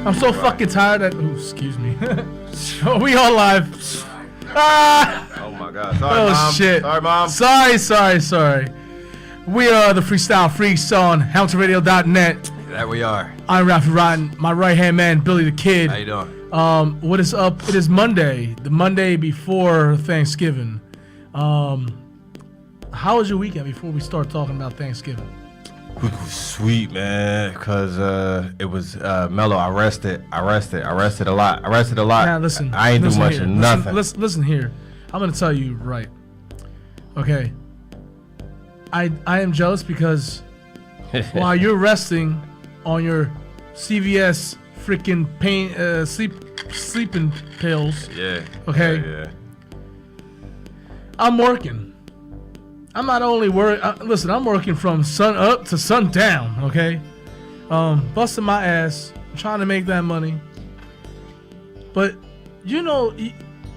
I'm so fucking tired that. Ooh, excuse me. We all live. Ah! Oh my God. Sorry, Oh Mom. shit. Sorry, Mom. Sorry. We are the Freestyle Freaks on HamiltonRadio.net. There we are. I'm Rafi Rotten. My right hand man, Billy the Kid. How you doing? What is up? It is Monday, the Monday before Thanksgiving. How was your weekend before we start talking about Thanksgiving? Sweet, man, because it was mellow. I rested a lot. Now listen. I ain't do much of nothing. Listen here. I'm gonna tell you right. Okay. I am jealous because while you're resting on your CVS freaking pain sleeping pills. Yeah. Okay. Yeah. I'm working. I'm not only listen, I'm working from sun up to sun down, okay? Busting my ass, trying to make that money. But, you know,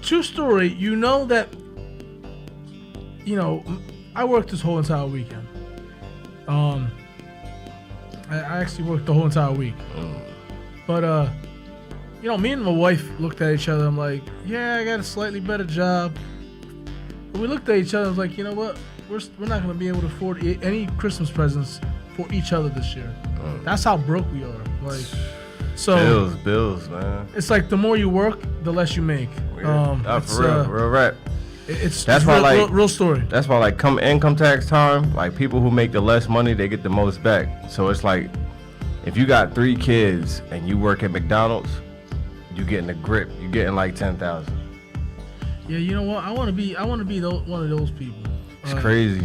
true story, you know that, you know, I worked this whole entire weekend. I actually worked the whole entire week. But, you know, me and my wife looked at each other. I'm like, yeah, I got a slightly better job. But we looked at each other and was like, you know what? We're not going to be able to afford any Christmas presents for each other this year. That's how broke we are. Like, so Bills, man. It's like the more you work, the less you make. For real rap. That's why real story. That's why like come income tax time, like people who make the less money, they get the most back. So it's like if you got 3 kids and you work at McDonald's, you getting a grip. You getting like 10,000. Yeah, you know what? I want to be one of those people. It's crazy.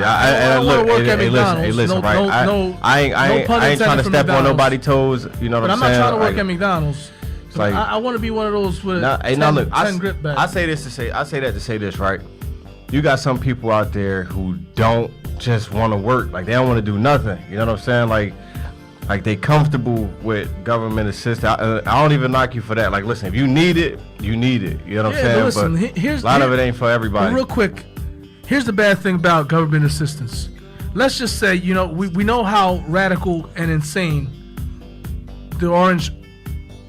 I want to work at McDonald's. Hey, listen, right? I ain't trying to step on nobody's toes. You know what I'm saying? But I'm not trying to work at McDonald's. It's like I want to be one of those with 10 grip bags. I say that to say this, right? You got some people out there who don't just want to work. Like they don't want to do nothing. You know what I'm saying? Like they comfortable with government assistance. I don't even knock you for that. Like, listen, if you need it, you need it. You know what I'm saying? Listen, but a lot of it ain't for everybody. Real quick, here's the bad thing about government assistance. Let's just say, you know, we know how radical and insane the orange,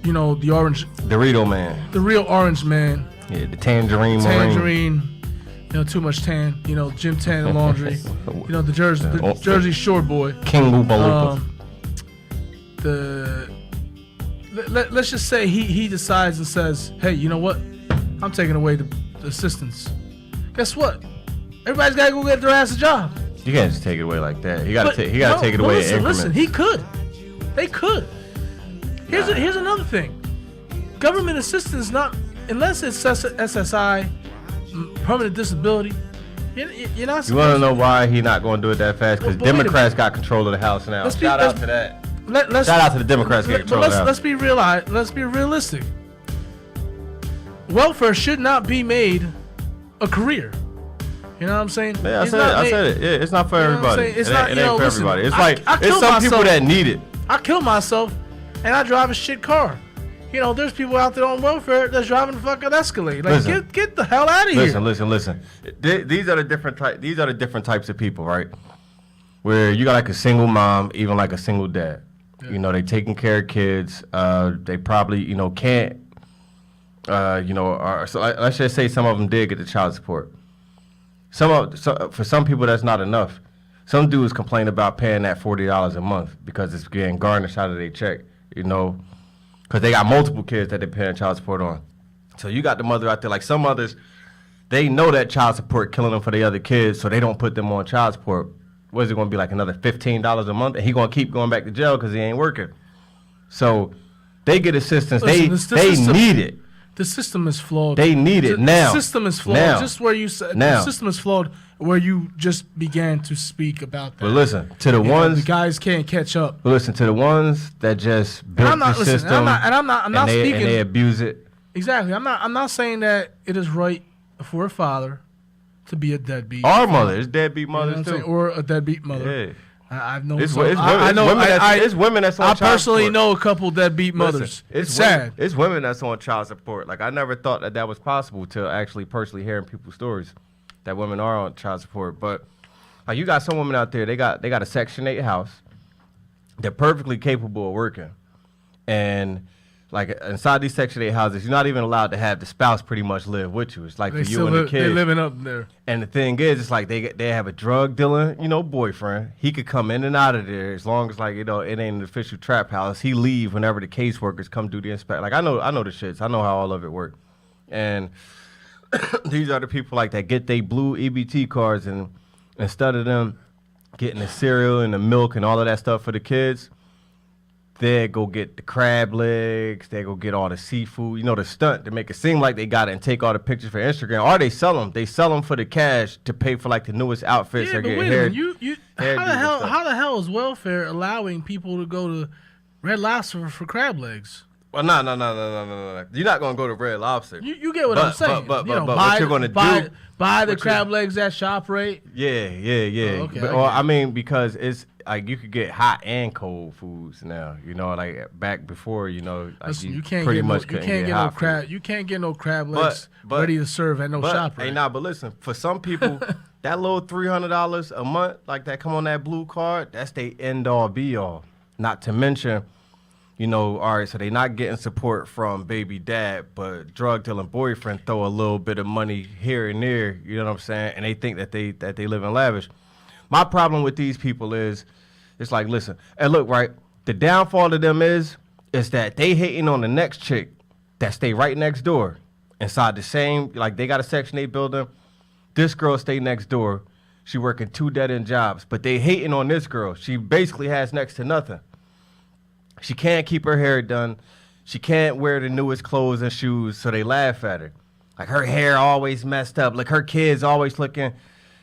you know, the Dorito man. The real orange man. Yeah, the tangerine. You know, too much tan. You know, gym tan and laundry. You know, the Jersey Shore boy. King Boopa. Let's just say he decides and says, hey, you know what? I'm taking away the assistance. Guess what? Everybody's got to go get their ass a job. You can't just take it away like that. He got to take it away in increments. Listen, he could. They could. Here's another thing. Government assistance, not unless it's SSI, permanent disability. You're not. You want to know why he not going to do it that fast? Because Democrats got control of the House now. Shout out to that. Shout out to the Democrats getting control of the House. Let's be realistic. Welfare should not be made a career. You know what I'm saying? Yeah, I said it. Yeah, it's not for everybody. It ain't for everybody. It's like it's some people that need it. I kill myself, and I drive a shit car. You know, there's people out there on welfare that's driving the fucking Escalade. Like, get the hell out of here. Listen. These are the different types of people, right? Where you got like a single mom, even like a single dad. Yeah. You know, they taking care of kids. They probably, you know, can't. So let's just say some of them did get the child support. For some people, that's not enough. Some dudes complain about paying that $40 a month because it's getting garnished out of their check, you know, because they got multiple kids that they're paying child support on. So you got the mother out there, like some mothers, they know that child support killing them for the other kids, so they don't put them on child support. What is it going to be, like another $15 a month? And he going to keep going back to jail because he ain't working. So they get assistance. Listen, they need it. The system is flawed. They need it now. The system is flawed. Now. Just where you said the system is flawed, where you just began to speak about that. But listen to the ones the guys can't catch up. But listen to the ones that just built the system. I'm not speaking. And they abuse it. Exactly. I'm not saying that it is right for a father to be a deadbeat. Our mothers, deadbeat mothers too, or a deadbeat mother. Yeah. I've known. It's women that's on child support. I personally know a couple deadbeat mothers. It's sad. It's women that's on child support. Like I never thought that was possible till actually personally hearing people's stories that women are on child support. But like you got some women out there, they got a Section 8 house. They're perfectly capable of working, and like inside these Section 8 houses, you're not even allowed to have the spouse pretty much live with you. It's like They for you and the kids. They're living up there. And the thing is, it's like they have a drug dealer, boyfriend. He could come in and out of there as long as it ain't an official trap house. He leave whenever the caseworkers come do the inspection. Like I know the shits. I know how all of it works. And these are the people like that get they blue EBT cards, and instead of them getting the cereal and the milk and all of that stuff for the kids, they go get the crab legs, they go get all the seafood, the stunt to make it seem like they got it and take all the pictures for Instagram. Or they sell them. They sell them for the cash to pay for like the newest outfits. Yeah, but wait a minute. How the hell is welfare allowing people to go to Red Lobster for crab legs? Well, no. You're not gonna go to Red Lobster. You get what I'm saying. But what you're gonna do? Buy the crab legs at ShopRite. Yeah. Oh, okay, I mean, because it's like you could get hot and cold foods now. Like back before, Listen, like you can't pretty get much you can't get no crab. You can't get no crab legs ready to serve at no ShopRite. Hey, but listen, for some people, that little $300 a month, like that, come on that blue card, that's they end all be all. Not to mention, all right, so they not getting support from baby dad, but drug dealing boyfriend throw a little bit of money here and there, you know what I'm saying? And they think that they live in lavish. My problem with these people is, it's like, listen, and look, right, the downfall of them is that they hating on the next chick that stay right next door inside the same, like they got a Section 8 building. This girl stay next door. She working 2 dead-end jobs, but they hating on this girl. She basically has next to nothing. She can't keep her hair done. She can't wear the newest clothes and shoes, so they laugh at her. Like her hair always messed up. Like her kids always looking,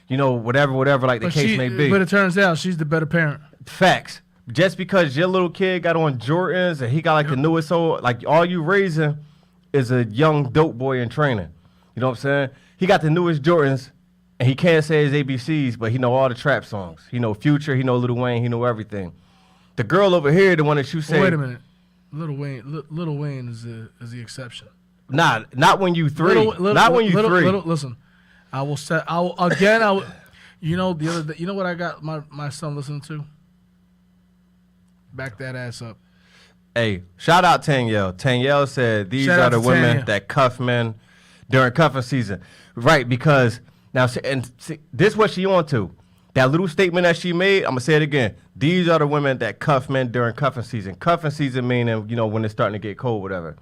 whatever, like the case may be. But it turns out she's the better parent. Facts. Just because your little kid got on Jordans and he got like the newest old, like all you raising is a young dope boy in training. You know what I'm saying? He got the newest Jordans and he can't say his ABCs, but he know all the trap songs. He know Future, he know Lil Wayne, he know everything. The girl over here, the one that you say. Wait a minute, Lil Wayne is the exception. Nah, not when you three. Not when you three. Listen, the other, what I got my son listening to? Back that ass up. Hey, shout out Tanyelle. Tanyelle said these are the women that cuff men during cuffing season, right? Because now, this is what she on to. That little statement that she made, I'm going to say it again. These are the women that cuff men during cuffing season. Cuffing season meaning, when it's starting to get cold, whatever.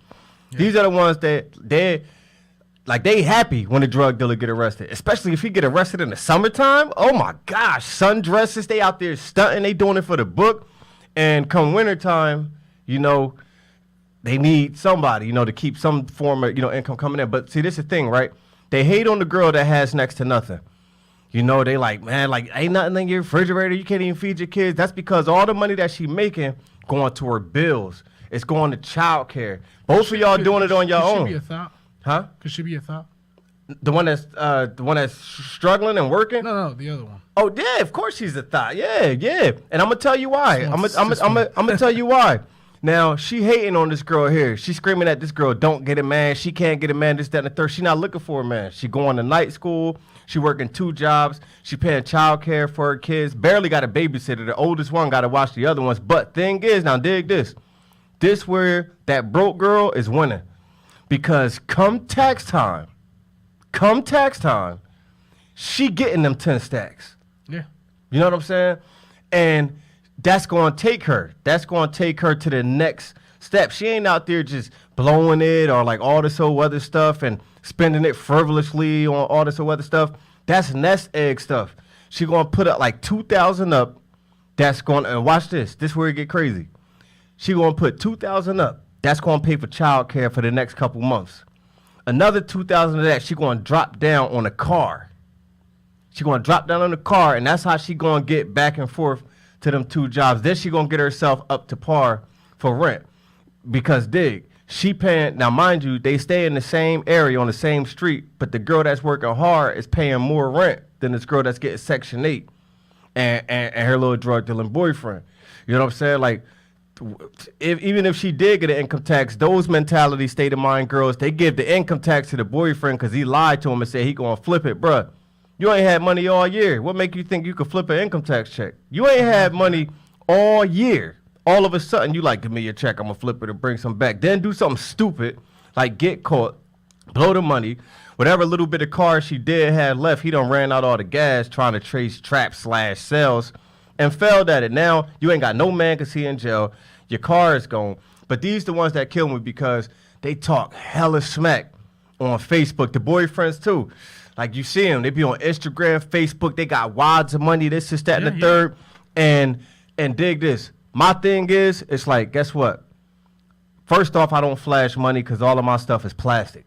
Yeah. These are the ones that they happy when a drug dealer get arrested. Especially if he get arrested in the summertime. Oh, my gosh. Sundresses, they out there stunting. They doing it for the book. And come wintertime, they need somebody, to keep some form of, income coming in. But see, this is the thing, right? They hate on the girl that has next to nothing. They like, man, like, ain't nothing in your refrigerator. You can't even feed your kids. That's because all the money that she making going to her bills. It's going to child care. Both of y'all doing it on your own. Could she be a thought? Huh? Could she be a thought? The one that's struggling and working? No, the other one. Oh, yeah, of course she's a thought. Yeah. And I'm going to tell you why. I'm going to tell you why. Now, she hating on this girl here. She screaming at this girl, don't get a man. She can't get a man, this, that, and the third. She not looking for a man. She going to night school. She working 2 jobs. She paying child care for her kids. Barely got a babysitter. The oldest one got to watch the other ones. But thing is, now dig this. This where that broke girl is winning. Because come tax time, she getting them 10 stacks. Yeah. You know what I'm saying? And that's going to take her. That's going to take her to the next step. She ain't out there just blowing it or like all this old other stuff and spending it frivolously on all this old other stuff. That's nest egg stuff. She going to put up like $2,000 up. That's going to, and watch this. This is where it get crazy. She going to put $2,000 up. That's going to pay for child care for the next couple months. Another $2,000 of that, she going to drop down on a car. She going to drop down on the car, and that's how she going to get back and forth to them 2 jobs. Then she going to get herself up to par for rent. Because, dig, she paying, now mind you, they stay in the same area on the same street, but the girl that's working hard is paying more rent than this girl that's getting Section 8 and her little drug dealing boyfriend. You know what I'm saying? Like, even if she did get an income tax, those mentality, state of mind girls, they give the income tax to the boyfriend because he lied to him and said he going to flip it. Bruh, you ain't had money all year. What make you think you could flip an income tax check? You ain't had money all year. all of a sudden you like, give me your check, I'm gonna flip it and bring some back. Then do something stupid, like get caught, blow the money, whatever little bit of car she did have left, he done ran out all the gas trying to trace trap/sales and failed at it. Now you ain't got no man cause he in jail. Your car is gone. But these the ones that kill me because they talk hella smack on Facebook. The boyfriends too. Like you see them, they be on Instagram, Facebook, they got wads of money, this, that, and the third. And dig this. My thing is, it's like, guess what? First off, I don't flash money because all of my stuff is plastic.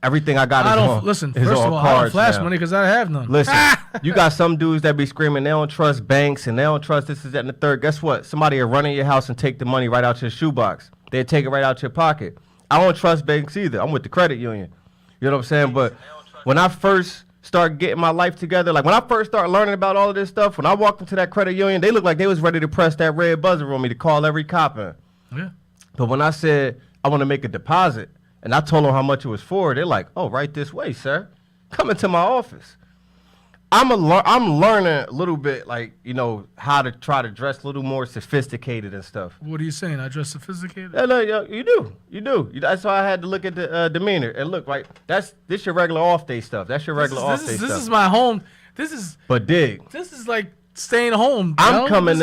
Everything I got listen, first of all, I don't flash money because I have none. Listen, you got some dudes that be screaming they don't trust banks and they don't trust this, that, and the third. Guess what? Somebody will run in your house and take the money right out your shoebox. They'll take it right out your pocket. I don't trust banks either. I'm with the credit union. You know what I'm saying? But when I first start getting my life together, like when I first started learning about all of this stuff, when I walked into that credit union, they looked like they was ready to press that red buzzer on me to call every cop in. Yeah. But when I said I want to make a deposit, and I told them how much it was for, they're like, oh, right this way, sir. Come into my office. I'm learning a little bit, like, you know, how to try to dress a little more sophisticated and stuff. What are you saying? I dress sophisticated? Yeah, no, you do. That's why I had to look at the demeanor. And look, right, this your regular off-day stuff. That's your regular off-day stuff. This is my home. But dig. This is like staying home. I'm coming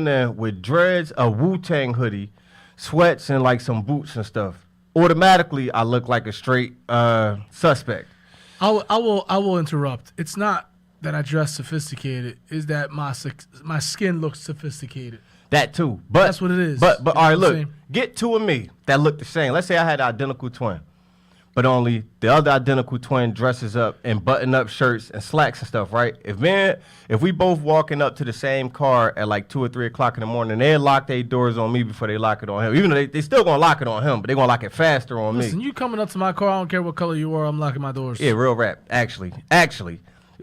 in with dreads, a Wu-Tang hoodie, sweats, and like some boots and stuff. Automatically, I look like a straight suspect. I will interrupt. It's not that I dress sophisticated. It's that my skin looks sophisticated. That too. But that's what it is. But all right, look. Get two of me that look the same. Let's say I had an identical twin, but only the other identical twin dresses up in button-up shirts and slacks and stuff, right? If we both walking up to the same car at like 2 or 3 o'clock in the morning, they lock their doors on me before they lock it on him. Even though they still gonna lock it on him, but they gonna lock it faster on me. Listen, you coming up to my car, I don't care what color you are, I'm locking my doors. Yeah, real rap. Actually.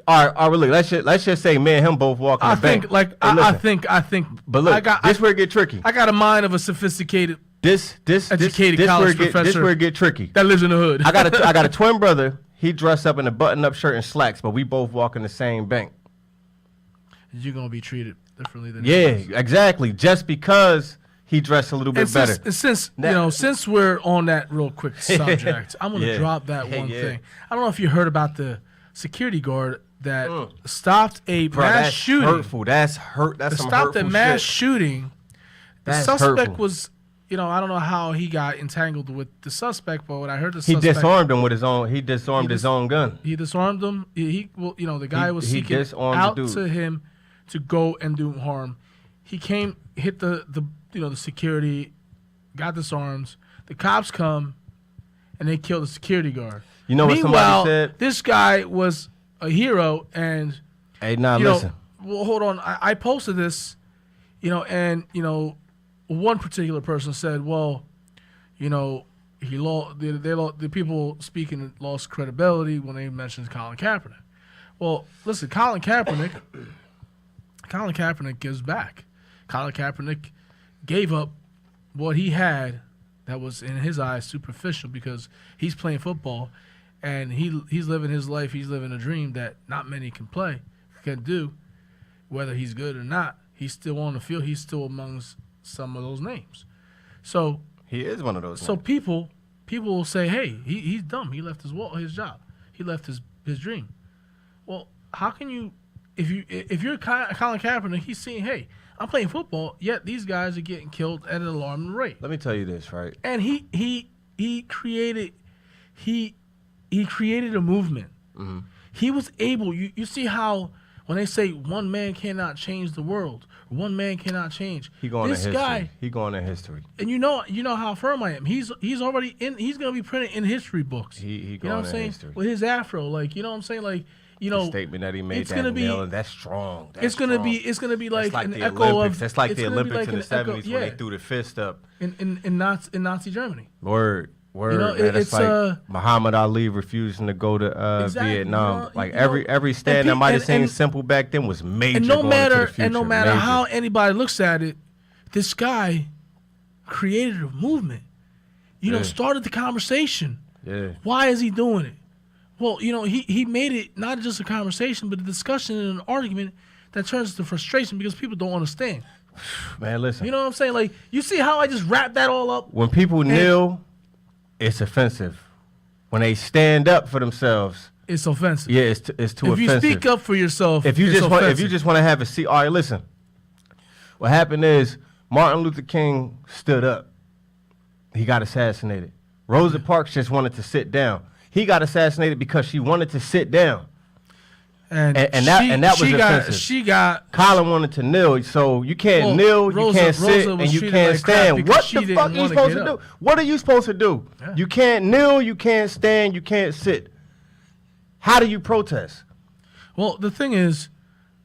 All right, look, let's just say me and him both walking the bank. I think. But look, this where it get tricky. I got a mind of a sophisticated, educated college professor. This where it get tricky. That lives in the hood. I got a twin brother. He dressed up in a button-up shirt and slacks, but we both walk in the same bank. You're gonna be treated differently than exactly. Just because he dressed a little bit better. Since we're on that real quick subject, I'm gonna drop that one thing. I don't know if you heard about the security guard that stopped a mass shooting. Hurtful. That's hurt. That's some hurtful shit. Stopped a mass shooting. The suspect hurtful. was, I don't know how he got entangled with the suspect, but when I heard the suspect, he disarmed him with his own. He disarmed his own gun. He disarmed him. The guy was seeking out to him to go and do harm. He came, hit the security, got disarmed. The cops come, and they kill the security guard. You know what somebody said? This guy was a hero, and listen. Well, hold on. I posted this, one particular person said, well, he lost. The people speaking lost credibility when they mentioned Colin Kaepernick. Well, listen, Colin Kaepernick gives back. Colin Kaepernick gave up what he had that was in his eyes superficial because he's playing football. And he's living his life. He's living a dream that not many can do, whether he's good or not. He's still on the field. He's still amongst some of those names. So he is one of those. So names. people will say, "Hey, he's dumb. He left his job. He left his dream." Well, how can you, if you're Colin Kaepernick, he's saying, "Hey, I'm playing football, yet these guys are getting killed at an alarming rate." Let me tell you this, right? And he created a movement. Mm-hmm. He was able. You see how when they say one man cannot change the world, one man cannot change. He going to history. He going to history. And you know how firm I am. He's already in. He's gonna be printed in history books. He going you know what I'm saying? History. With his afro, like you know what I'm saying, like the statement that he made. It's gonna be that's strong. It's gonna be like an the echo Olympics. of. That's like the Olympics like in the '70s when they threw the fist up in Nazi Germany. Word. It's like Muhammad Ali refusing to go to Vietnam. Every stand that might have seemed simple back then was major. And no matter how anybody looks at it, this guy created a movement. Started the conversation. Yeah. Why is he doing it? Well, he made it not just a conversation, but a discussion and an argument that turns to frustration because people don't understand. Man, listen. You know what I'm saying? Like, you see how I just wrapped that all up? When people kneel, it's offensive. When they stand up for themselves, it's offensive. Yeah, it's too offensive. If you speak up for yourself, if you just want to have a seat, all right, listen. What happened is Martin Luther King stood up. He got assassinated. Rosa Parks just wanted to sit down. He got assassinated because she wanted to sit down. And that was offensive. Colin wanted to kneel, so you can't kneel, you can't sit, and you can't stand. What the fuck are you supposed to do? What are you supposed to do? Yeah. You can't kneel, you can't stand, you can't sit. How do you protest? Well, the thing is,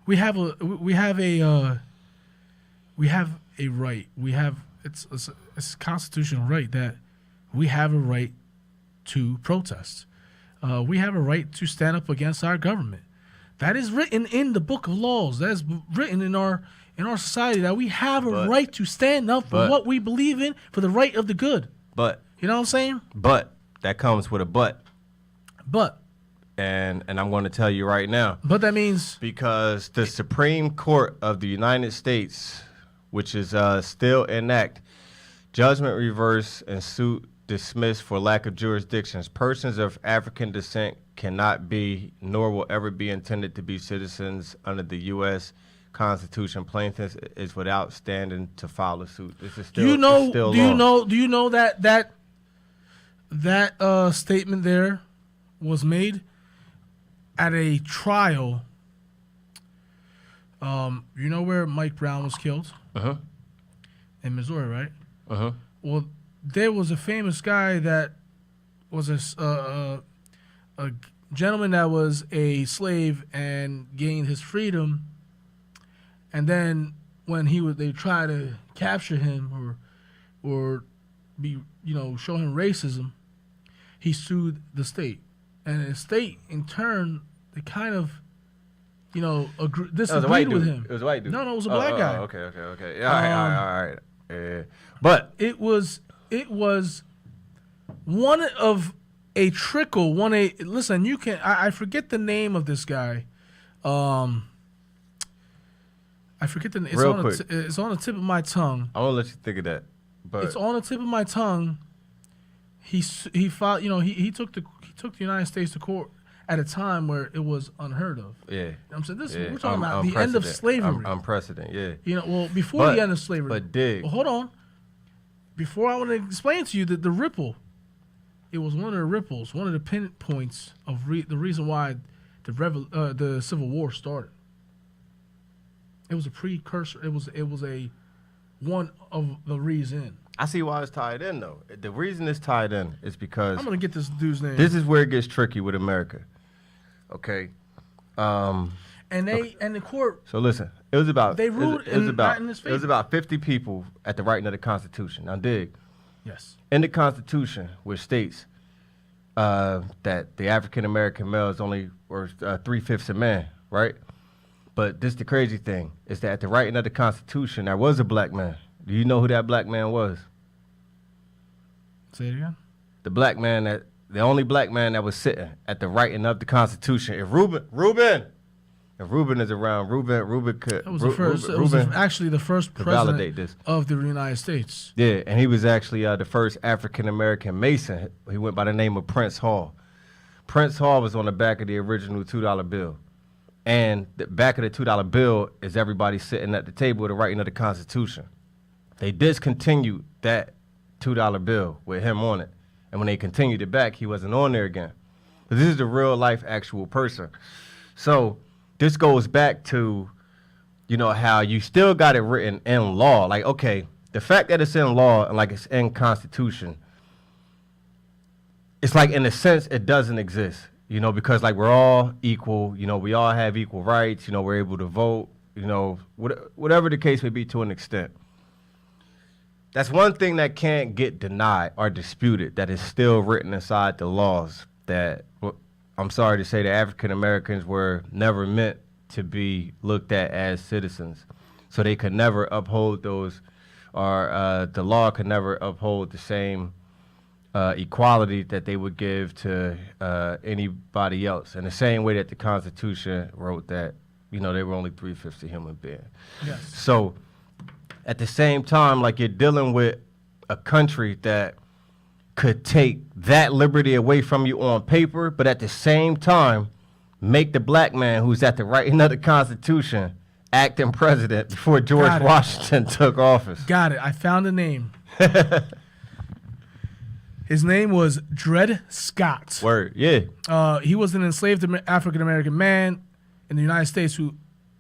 we have a right. It's a constitutional right that we have a right to protest. We have a right to stand up against our government. That is written in the book of laws. That is written in our society that we have a right to stand up for what we believe in, for the right of the good. But you know what I'm saying? But that comes with a but. But. And I'm going to tell you right now. But that means because the Supreme Court of the United States, which is still in act, judgment reversed and suit dismissed for lack of jurisdictions. Persons of African descent cannot be, nor will ever be intended to be citizens under the U.S. Constitution. Plaintiff is without standing to file a suit. This is still, do you know that statement there was made at a trial? You know where Mike Brown was killed? In Missouri, right? Well, there was a famous guy that was a gentleman that was a slave and gained his freedom, and then when they try to capture him or show him racism, he sued the state, and the state in turn they kind of disagreed with him. It was a white dude. No, it was a black guy. Okay. Yeah, all right. But it was one of a trickle. Listen, you can. I forget the name of this guy. I forget the name. It's on the tip of my tongue. I won't let you think of that. But it's on the tip of my tongue. He filed. He took the United States to court at a time where it was unheard of. Yeah. You know what I'm saying we're talking about the end of slavery. Unprecedented. Yeah. Before the end of slavery. But dig. Well, hold on. Before I want to explain to you that the ripple, it was one of the ripples, one of the pinpoints of the reason why the Civil War started. It was a precursor. It was one of the reason. I see why it's tied in though. The reason it's tied in is because I'm gonna get this dude's name. This is where it gets tricky with America. Okay. And the court. So listen, it was about they ruled in his favor. It was about 50 people at the writing of the Constitution. Now dig. Yes. In the Constitution, which states that the African American males only were 3/5 of men, right? But this the crazy thing is that at the writing of the Constitution, there was a black man. Do you know who that black man was? Say it again. The only black man that was sitting at the writing of the Constitution. If Reuben is around, Reuben could. That was actually the first president of the United States. Yeah, and he was actually the first African American Mason. He went by the name of Prince Hall. Prince Hall was on the back of the original $2 bill. And the back of the $2 bill is everybody sitting at the table at the writing of the Constitution. They discontinued that $2 bill with him on it. And when they continued it back, he wasn't on there again. But this is the real life actual person. So this goes back to, how you still got it written in law. Like, okay, the fact that it's in law and like it's in Constitution, it's like in a sense it doesn't exist, because like we're all equal, we all have equal rights, we're able to vote, whatever the case may be to an extent. That's one thing that can't get denied or disputed, that is still written inside the laws, that I'm sorry to say that African Americans were never meant to be looked at as citizens. So they could never uphold those, or the law could never uphold the same equality that they would give to anybody else. In the same way that the Constitution wrote that, they were only 3/5 of human being. Yes. So at the same time, like you're dealing with a country that could take that liberty away from you on paper, but at the same time, make the black man who's at the writing of the Constitution acting president before George Washington took office. Got it. I found the name. His name was Dred Scott. Word, yeah. He was an enslaved African-American man in the United States who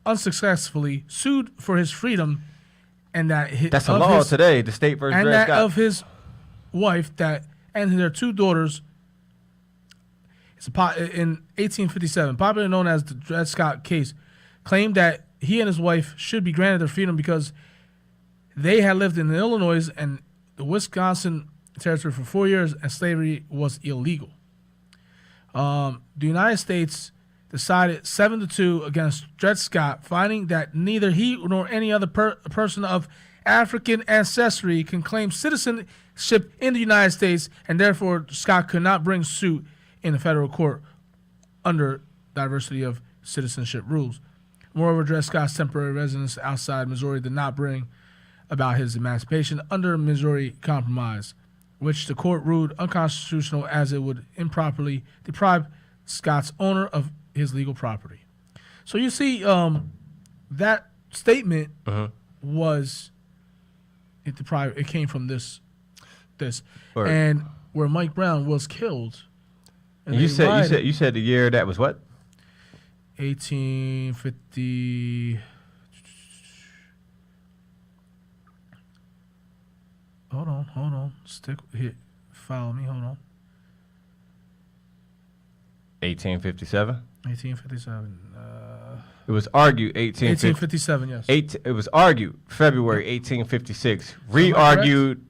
unsuccessfully sued for his freedom, and that's a law today, the state versus and Dred that Scott. of his wife and their 2 daughters. It's in 1857, popularly known as the Dred Scott case, claimed that he and his wife should be granted their freedom because they had lived in Illinois and the Wisconsin territory for 4 years, and slavery was illegal. The United States decided 7-2 against Dred Scott, finding that neither he nor any other person of African ancestry can claim citizenship in the United States, and therefore Scott could not bring suit in the federal court under diversity of citizenship rules. Moreover, Dred Scott's temporary residence outside Missouri did not bring about his emancipation under Missouri Compromise, which the court ruled unconstitutional as it would improperly deprive Scott's owner of his legal property. So you see, that statement was it came from this, Right. and where Mike Brown was killed. And you said the year that was what? 1850. Hold on. Follow me. Hold on. 1857. 1857. It was argued 1857. Yes. It was argued February 1856. Re-argued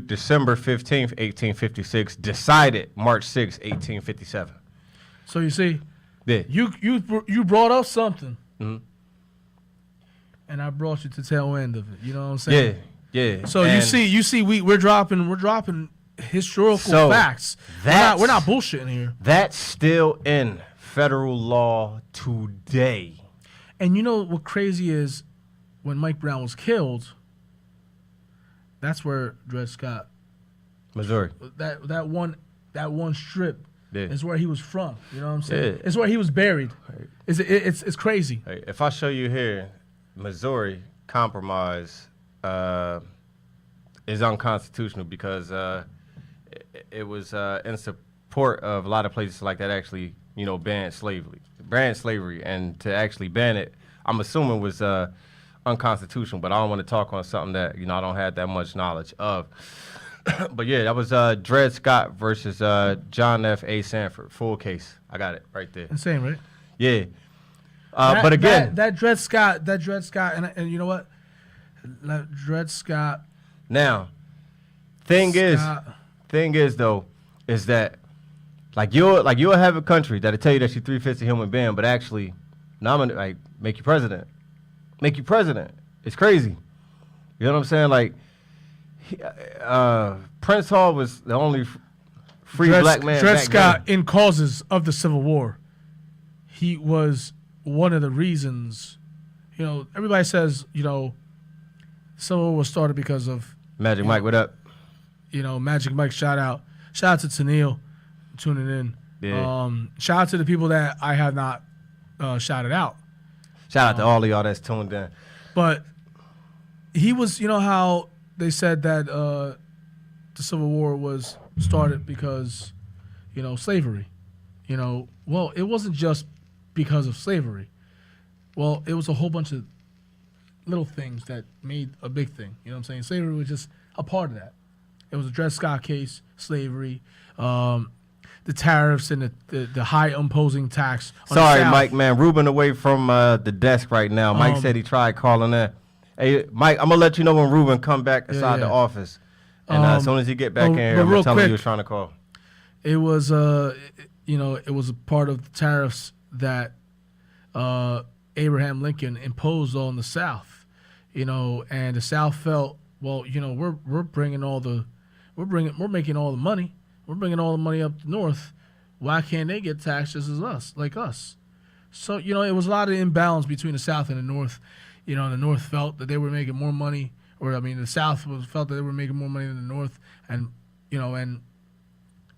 December 15th, 1856. Decided March 6th, 1857. So you see, Yeah. you brought up something, Mm-hmm. and I brought you to tail end of it. You know what I'm saying? Yeah. So you see, we're dropping historical facts. We're not bullshitting here. That's still in federal law today. And you know what crazy is, when Mike Brown was killed, that's where Dred Scott, Missouri. that one strip Yeah. is where he was from. You know what I'm saying? Yeah. It's where he was buried. Right. It's crazy. Hey, if I show you here, Missouri Compromise is unconstitutional because it was in support of a lot of places like that actually, banned slavery, and to actually ban it, I'm assuming was unconstitutional. But I don't want to talk on something that I don't have that much knowledge of. But yeah, that was Dred Scott versus John F. A. Sanford. Full case. I got it right there. Insane, right? Yeah. But again, that Dred Scott, and you know what? Dred Scott. Now, thing is though, is that you'll have a country that'll tell you that you're 3/5 human being, but actually nominate, make you president. Make you president. It's crazy. You know what I'm saying? Prince Hall was the only free black man. Dred back Scott, then. in causes of the Civil War, he was one of the reasons. Everybody says, Civil War was started because of Magic Mike. What up? Magic Mike. Shout out to Tennille tuning in. Yeah. Shout out to the people that I have not shouted out. Shout out to all of y'all that's tuned in. But he was, how they said that the Civil War was started because, slavery. Well, it wasn't just because of slavery. Well, it was a whole bunch of little things that made a big thing. You know what I'm saying? Slavery was just a part of that. It was a Dred Scott case, slavery, the tariffs and the high imposing tax. Sorry, Mike, man. Ruben away from the desk right now. Mike said he tried calling in. Hey, Mike, I'm going to let you know when Ruben come back inside the office. And as soon as he get back in here, I'm going to tell him he was trying to call. It was, it was a part of the tariffs that Abraham Lincoln imposed on the South, and the South felt, well, we're making all the money. We're bringing all the money up north. Why can't they get taxed just as us, like us? So, it was a lot of imbalance between the South and the North. the North felt that they were making more money, or I mean, the South felt that they were making more money than the North, and and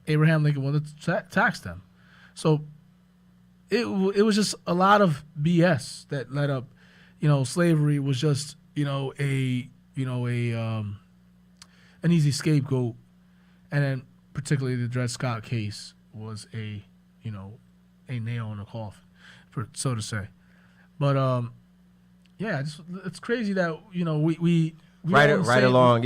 Abraham Lincoln wanted to tax them. So it was just a lot of BS that led up. Slavery was just an easy scapegoat, and then particularly the Dred Scott case was a nail in the coffin, so to say. But it's crazy that we right along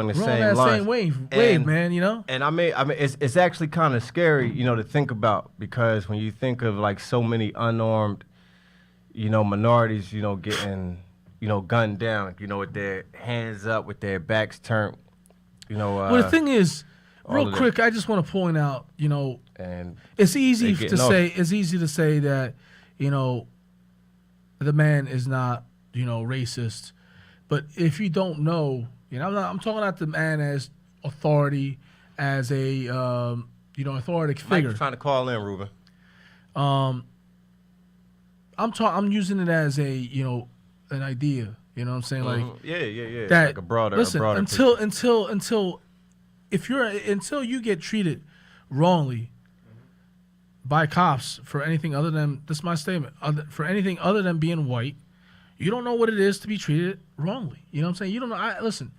the same wave, man. And I mean, it's actually kind of scary, to think about, because when you think of like so many unarmed, minorities, getting, gunned down, with their hands up, with their backs turned, Well, the thing is, real quick, I just want to point out, and it's easy to say that, the man is not, racist. But if you don't know, I'm talking about the man as authority, as a authoritative figure. Mike's trying to call in, Ruben. I'm using it as a an idea. You know what I'm saying? Like yeah. That, like a broader. Listen, Until until you get treated wrongly by cops for anything other than, this is my statement, for anything other than being white, you don't know what it is to be treated wrongly. You know what I'm saying? You don't know. Listen,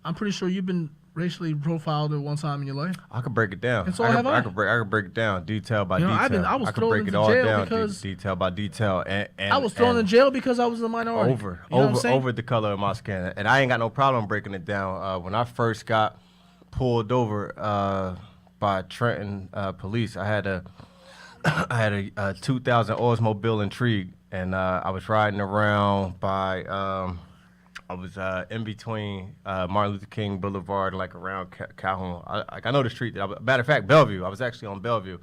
I'm pretty sure you've been racially profiled at one time in your life. I could break it down. And so I could break it down detail by detail. I was could thrown break into it all jail down because detail by detail. And I was thrown in jail because I was a minority. Over the color of my skin. And I ain't got no problem breaking it down. When I first got pulled over by Trenton police, I had a 2000 Oldsmobile Intrigue, and I was riding around by I was in between Martin Luther King Boulevard, like around Calhoun. I know the street. Matter of fact, Bellevue. I was actually on Bellevue,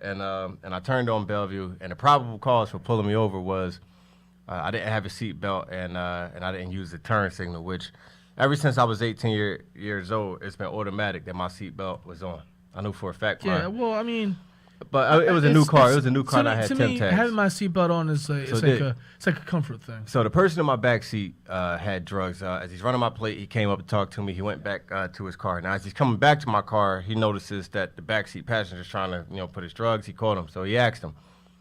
and I turned on Bellevue. And the probable cause for pulling me over was I didn't have a seatbelt, and I didn't use the turn signal. Which, ever since I was 18 years old, it's been automatic that my seatbelt was on. I knew for a fact. Yeah. Well, I mean. But it was a new car. It was a new car, and I had temp tags. Having my seatbelt on is it's like a comfort thing. So the person in my back seat had drugs. As he's running my plate, he came up to talk to me. He went back to his car. Now, as he's coming back to my car, he notices that the backseat passenger's trying to, put his drugs. He called him, so he asked him.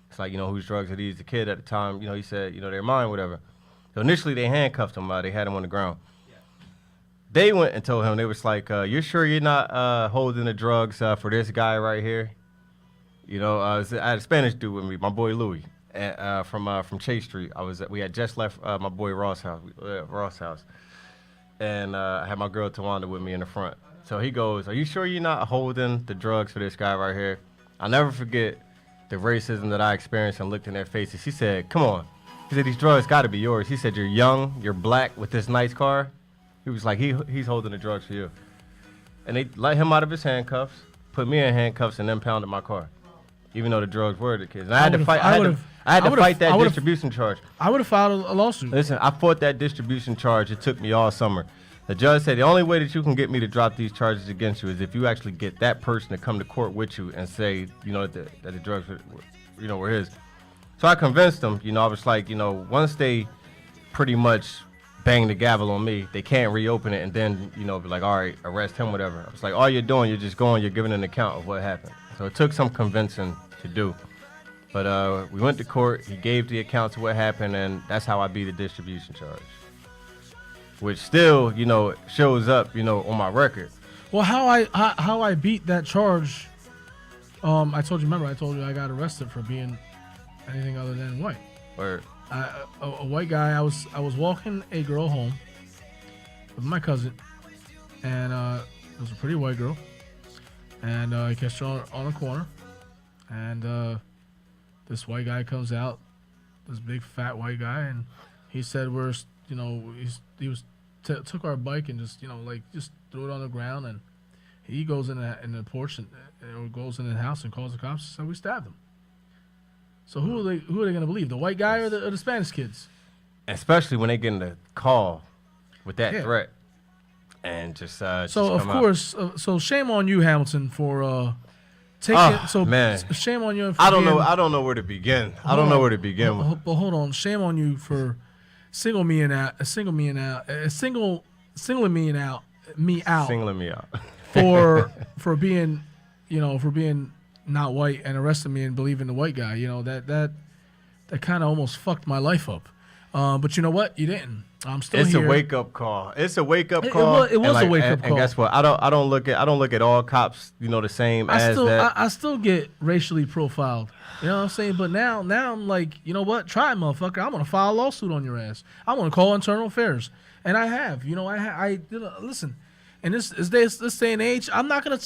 It's like, whose drugs are these? The kid at the time, he said, they're mine, whatever. So initially, they handcuffed him. They had him on the ground. Yeah. They went and told him, they was like, you're sure you're not holding the drugs for this guy right here? I had a Spanish dude with me, my boy Louis, from Chase Street. We had just left my boy Ross house, and I had my girl Tawanda with me in the front. So he goes, "Are you sure you're not holding the drugs for this guy right here?" I'll never forget the racism that I experienced and looked in their faces. He said, "Come on," he said, "these drugs got to be yours." He said, "You're young, you're black with this nice car." He was like, he's holding the drugs for you, and they let him out of his handcuffs, put me in handcuffs, and then impounded my car. Even though the drugs were the kids. And I had to fight that distribution charge. I would have filed a lawsuit. Listen, I fought that distribution charge. It took me all summer. The judge said the only way that you can get me to drop these charges against you is if you actually get that person to come to court with you and say, that the drugs were his. So I convinced them, I was like, once they pretty much bang the gavel on me, they can't reopen it and then, be like, all right, arrest him, whatever. I was like, all you're doing, you're just going, you're giving an account of what happened. So it took some convincing to do. But we went to court. He gave the account to what happened, and that's how I beat the distribution charge. Which still, shows up, on my record. Well, how I beat that charge, I told you I got arrested for being anything other than white. Or a white guy. I was walking a girl home with my cousin, and it was a pretty white girl. And I catch her on a corner, and this white guy comes out, this big fat white guy, and he said took our bike and just threw it on the ground, and he goes in the porch or goes in the house and calls the cops. So we stabbed him. So who are they gonna believe, the white guy or the Spanish kids? Especially when they get in the call with that threat. And just so of course, so shame on you, Hamilton, for taking. So man, shame on you. I don't know where to begin. But hold on, shame on you for singling me out, me out Singling me out. for being, for being not white and arresting me and believing the white guy. That kind of almost fucked my life up. But you know what? You didn't. I'm still It's here. a wake up call. It's a wake up call. It was a wake up call. And guess what? I don't look at all cops, the same as that. I still get racially profiled. You know what I'm saying? But now I'm like, you know what? Try it, motherfucker. I'm gonna file a lawsuit on your ass. I'm gonna call internal affairs, and I have. Listen. In this day and age, I'm not gonna.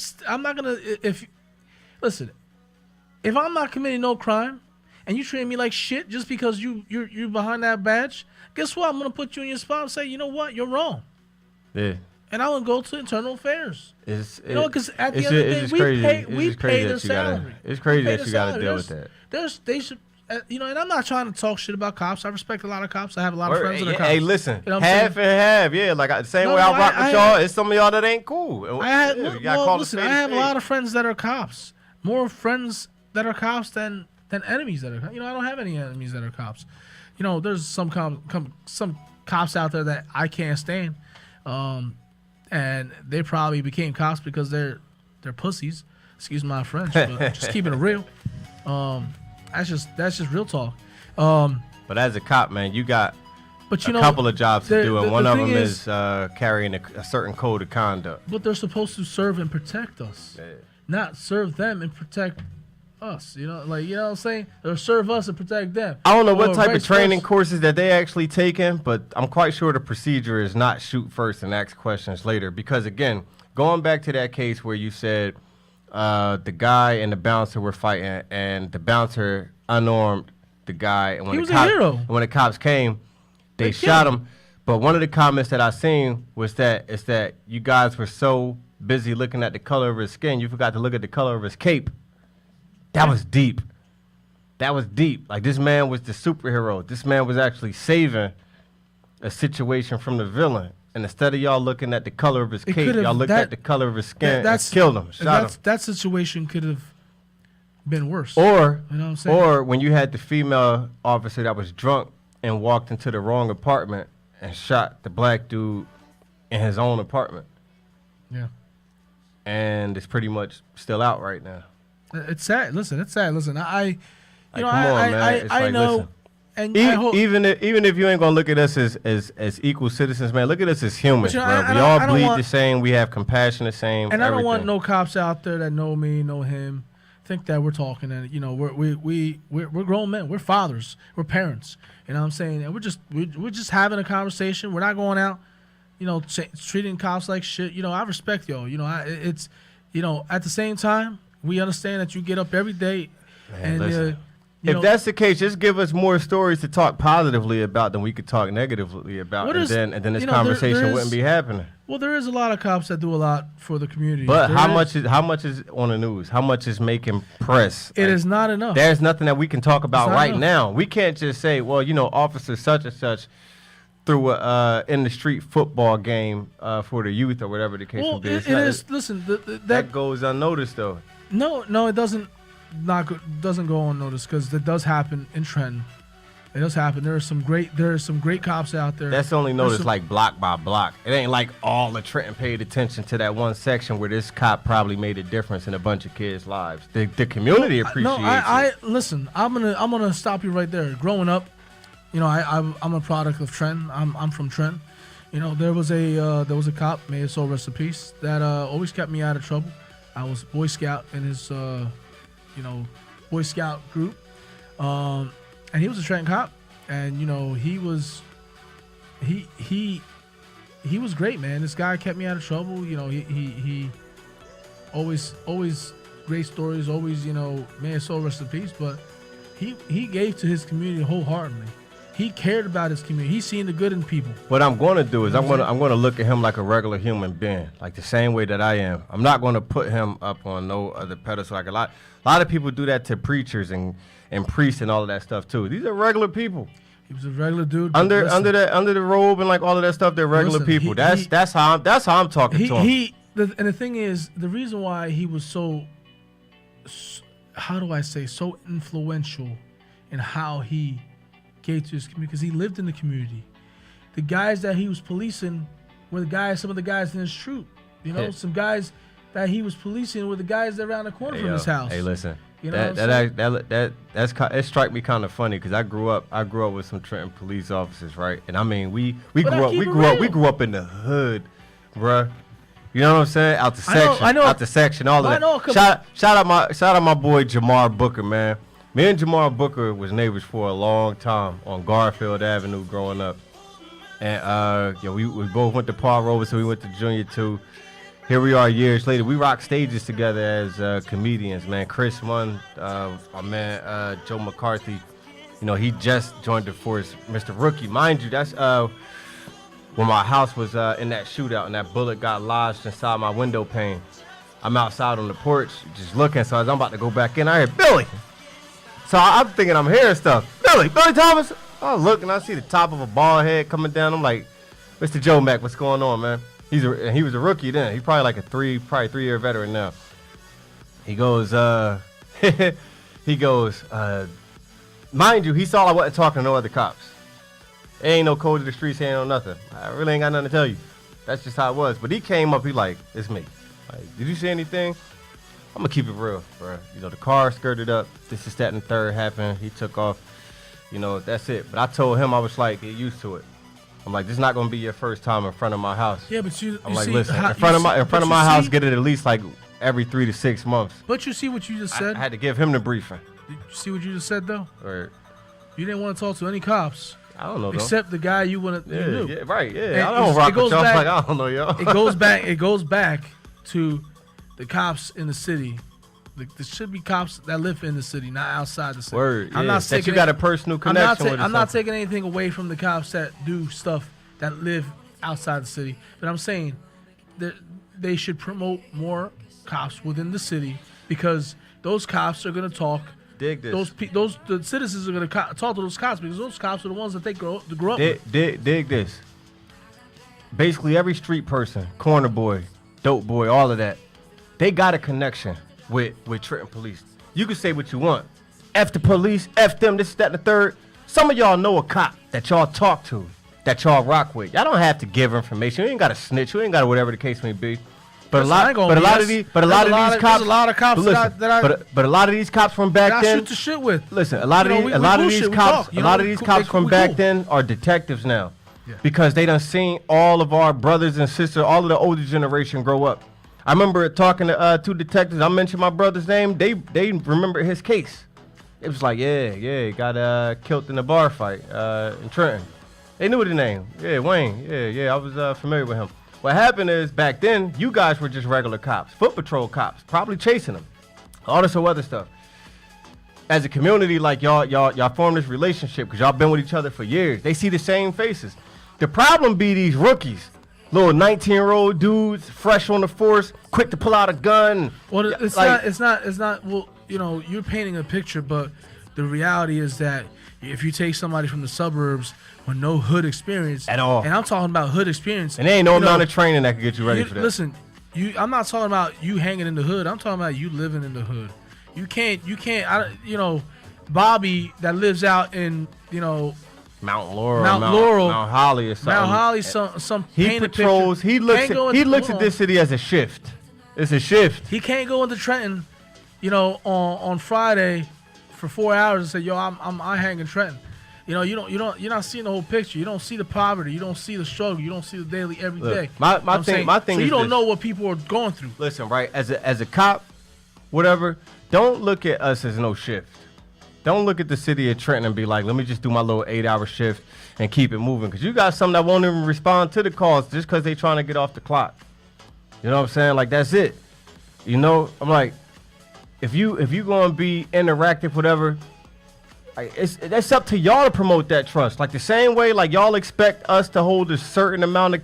Listen, if I'm not committing no crime, and you treat me like shit just because you're behind that badge, guess what? I'm gonna put you in your spot and say, you know what? You're wrong. Yeah. And I'm gonna go to internal affairs. Because at the it's end of the day, just we crazy. pay their salary. It's crazy that you gotta deal with that. They should, and I'm not trying to talk shit about cops. I respect a lot of cops. I have a lot of friends that are cops. Hey, listen, You know what I'm half saying? and half. Yeah, like the same way I rock with y'all, it's some of y'all that ain't cool. Listen, I have a lot of friends that are cops. More friends that are cops than enemies that are cops. I don't have any enemies that are cops. There's some cops out there that I can't stand. And they probably became cops because they're pussies. Excuse my French, but just keeping it real. That's just real talk. But as a cop, man, you got a couple of jobs to do, and one of them is carrying a certain code of conduct. But they're supposed to serve and protect us, not serve them and protect us. You know what I'm saying? Or serve us and protect them. I don't know what type of training courses that they actually taking, but I'm quite sure the procedure is not shoot first and ask questions later. Because again, going back to that case where you said the guy and the bouncer were fighting, and the bouncer unarmed the guy, and he was a hero. When the cops came, they shot him. But one of the comments that I seen was that you guys were so busy looking at the color of his skin, you forgot to look at the color of his cape. That was deep. That was deep. Like, this man was the superhero. This man was actually saving a situation from the villain. And instead of y'all looking at the color of his cape, y'all looked at the color of his skin and killed him, shot him. That situation could have been worse. Or, you know what I'm saying? Or when you had the female officer that was drunk and walked into the wrong apartment and shot the black dude in his own apartment. Yeah. And it's pretty much still out right now. It's sad. Listen, it's sad. Listen, I know, and even if you ain't gonna look at us as equal citizens, man, look at us as humans, bro. We all bleed the same. We have compassion the same. And I don't want no cops out there that know me, know him, think that we're talking, and we're grown men. We're fathers. We're parents. You know what I'm saying? And we're just having a conversation. We're not going out, treating cops like shit. I respect y'all. At the same time, we understand that you get up every day. Man, and if that's the case, just give us more stories to talk positively about than we could talk negatively about, and then this conversation wouldn't be happening. Well, there is a lot of cops that do a lot for the community. But how much is on the news? How much is making press? It is not enough. There's nothing that we can talk about right now. We can't just say, well, officer such and such through a in the street football game for the youth or whatever the case may be. Listen, that goes unnoticed though. No, it doesn't. Doesn't go unnoticed because it does happen in Trenton. It does happen. There are some great cops out there. That's only noticed like block by block. It ain't like all of Trenton paid attention to that one section where this cop probably made a difference in a bunch of kids' lives. The community appreciates it. Listen. I'm gonna stop you right there. Growing up, I'm a product of Trenton. I'm from Trenton. There was a cop, may his soul rest in peace, that always kept me out of trouble. I was Boy Scout in his, Boy Scout group, and he was a Trenton cop, and he was great, man. This guy kept me out of trouble. He always great stories. Always, may his soul rest in peace. But he gave to his community wholeheartedly. He cared about his community. He seen the good in people. What I'm going to do is I'm going to look at him like a regular human being, like the same way that I am. I'm not going to put him up on no other pedestal. Like a lot of people do that to preachers and priests and all of that stuff too. These are regular people. He was a regular dude. Under the robe and like all of that stuff, they're regular people. That's how I'm talking to him. And the thing is, the reason why he was so influential in how he gave to his community, because he lived in the community. the guys that he was policing were some of the guys in his troop. You know, some guys that he was policing were the guys that around the corner from his house. Hey, listen. You know It strike me kind of funny because I grew up with some Trenton police officers, right? And I mean, we grew up in the hood, bruh. You know what I'm saying? Out the section, all of that. Shout out my boy Jamar Booker, man. Me and Jamar Booker was neighbors for a long time on Garfield Avenue growing up, and we both went to Paul Rover, so we went to Junior too. Here we are years later. We rock stages together as comedians, man. Chris Munn, my man Joe McCarthy, you know, he just joined the force. Mr. Rookie, mind you, that's when my house was in that shootout and that bullet got lodged inside my window pane. I'm outside on the porch just looking, so as I'm about to go back in, I hear Billy. So I'm thinking I'm hearing stuff. Billy Thomas. I look and I see the top of a bald head coming down. I'm like, Mr. Joe Mack, what's going on, man? He was a rookie then. He's probably like a 3-year veteran now. He goes, mind you, he saw I wasn't talking to no other cops. There ain't no code of the streets, ain't no nothing. I really ain't got nothing to tell you. That's just how it was. But he came up, he like, it's me. Like, did you see anything? I'm gonna keep it real, bro. You know, the car skirted up. This is that and the third happened. He took off. You know, that's it. But I told him, I was like, get used to it. I'm like, this is not gonna be your first time in front of my house. Yeah, but I'm like, listen, in front of my house, get it at least like every 3 to 6 months. But you see what you just said? I had to give him the briefing. Did you see what you just said though? Or, you didn't want to talk to any cops. I don't know though. Except the guy you want to. Yeah, right. Yeah, I don't rock with y'all. Like, I don't know y'all. It goes back to the cops in the city. There should be cops that live in the city, not outside the city. Word. I'm not taking. You got a personal connection. I'm not taking anything away from the cops that do stuff that live outside the city, but I'm saying that they should promote more cops within the city because those cops are gonna talk. Dig this. The citizens are gonna talk to those cops because those cops are the ones that they grow up with. Dig this. Basically, every street person, corner boy, dope boy, all of that, they got a connection with Trenton police. You can say what you want. F the police, F them, this, that, and the third. Some of y'all know a cop that y'all talk to, that y'all rock with. Y'all don't have to give information. You ain't got to snitch. You ain't got to whatever the case may be. But a lot of these cops from back then. Shoot the shit with. Listen, a lot of these cops from back then are detectives now, because they done seen all of our brothers and sisters, all of the older generation grow up. I remember talking to 2 detectives. I mentioned my brother's name. They remember his case. It was like, he got killed in a bar fight in Trenton. They knew the name. Yeah, Wayne. Yeah, I was familiar with him. What happened is back then, you guys were just regular cops, foot patrol cops, probably chasing them, all this other stuff. As a community, like y'all form this relationship because y'all been with each other for years. They see the same faces. The problem be these rookies. Little 19-year-old dudes, fresh on the force, quick to pull out a gun. Well, it's not. Well, you know, you're painting a picture, but the reality is that if you take somebody from the suburbs with no hood experience at all, and I'm talking about hood experience, and there ain't no amount of training that can get you ready for that. Listen, I'm not talking about you hanging in the hood. I'm talking about you living in the hood. You can't. Bobby that lives out in, Mount Laurel, Mount Holly or something. Mount Holly, some he patrols. Picture. He looks at this city as a shift. It's a shift. He can't go into Trenton, on Friday for 4 hours and say, "Yo, I hang in Trenton." You're not seeing the whole picture. You don't see the poverty. You don't see the struggle. You don't see the daily every day. My thing. So you don't know what people are going through. Listen, right? As a cop, whatever. Don't look at us as no shift. Don't look at the city of Trenton and be like, let me just do my little 8-hour shift and keep it moving. Because you got some that won't even respond to the calls just because they trying to get off the clock. You know what I'm saying? Like, that's it. I'm like, if you going to be interactive, whatever, that's up to y'all to promote that trust. Like the same way, like y'all expect us to hold a certain amount of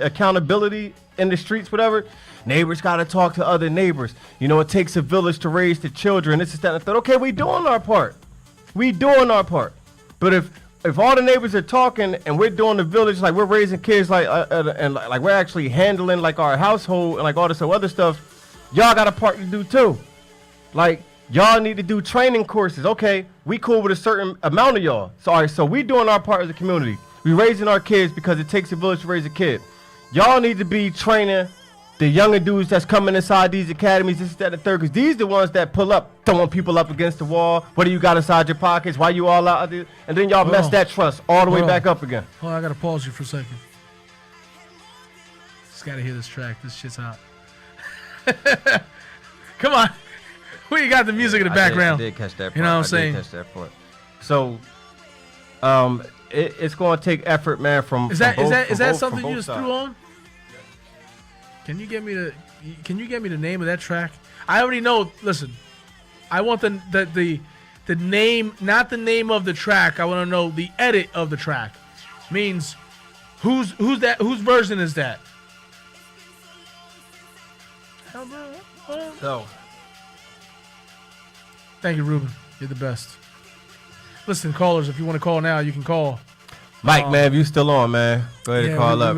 accountability in the streets, whatever. Neighbors got to talk to other neighbors. It takes a village to raise the children. This is that and the third. Okay, we doing our part. But if all the neighbors are talking and we're doing the village, like we're raising kids, like like we're actually handling like our household and like all this other stuff, y'all got a part to do too. Like y'all need to do training courses. Okay, we cool with a certain amount of y'all. So we doing our part as a community. We raising our kids because it takes a village to raise a kid. Y'all need to be training the younger dudes that's coming inside these academies, this, that, and the third, because these the ones that pull up, throwing people up against the wall. What do you got inside your pockets? Why you all out there? And then y'all mess that trust all the way back up again. Hold on, I gotta pause you for a second. Just gotta hear this track. This shit's hot. Come on. We got the music in the background. I did catch that part. You know what I'm saying? I did catch that part. So, it's going to take effort, man. Is that something you just threw on? Can you get me the name of that track? I already know. Listen, I want the name, not the name of the track. I want to know the edit of the track. Means whose version is that? So, thank you, Ruben. You're the best. Listen, callers, if you want to call now, you can call. Mike, man, if you still on, man, go ahead and call up.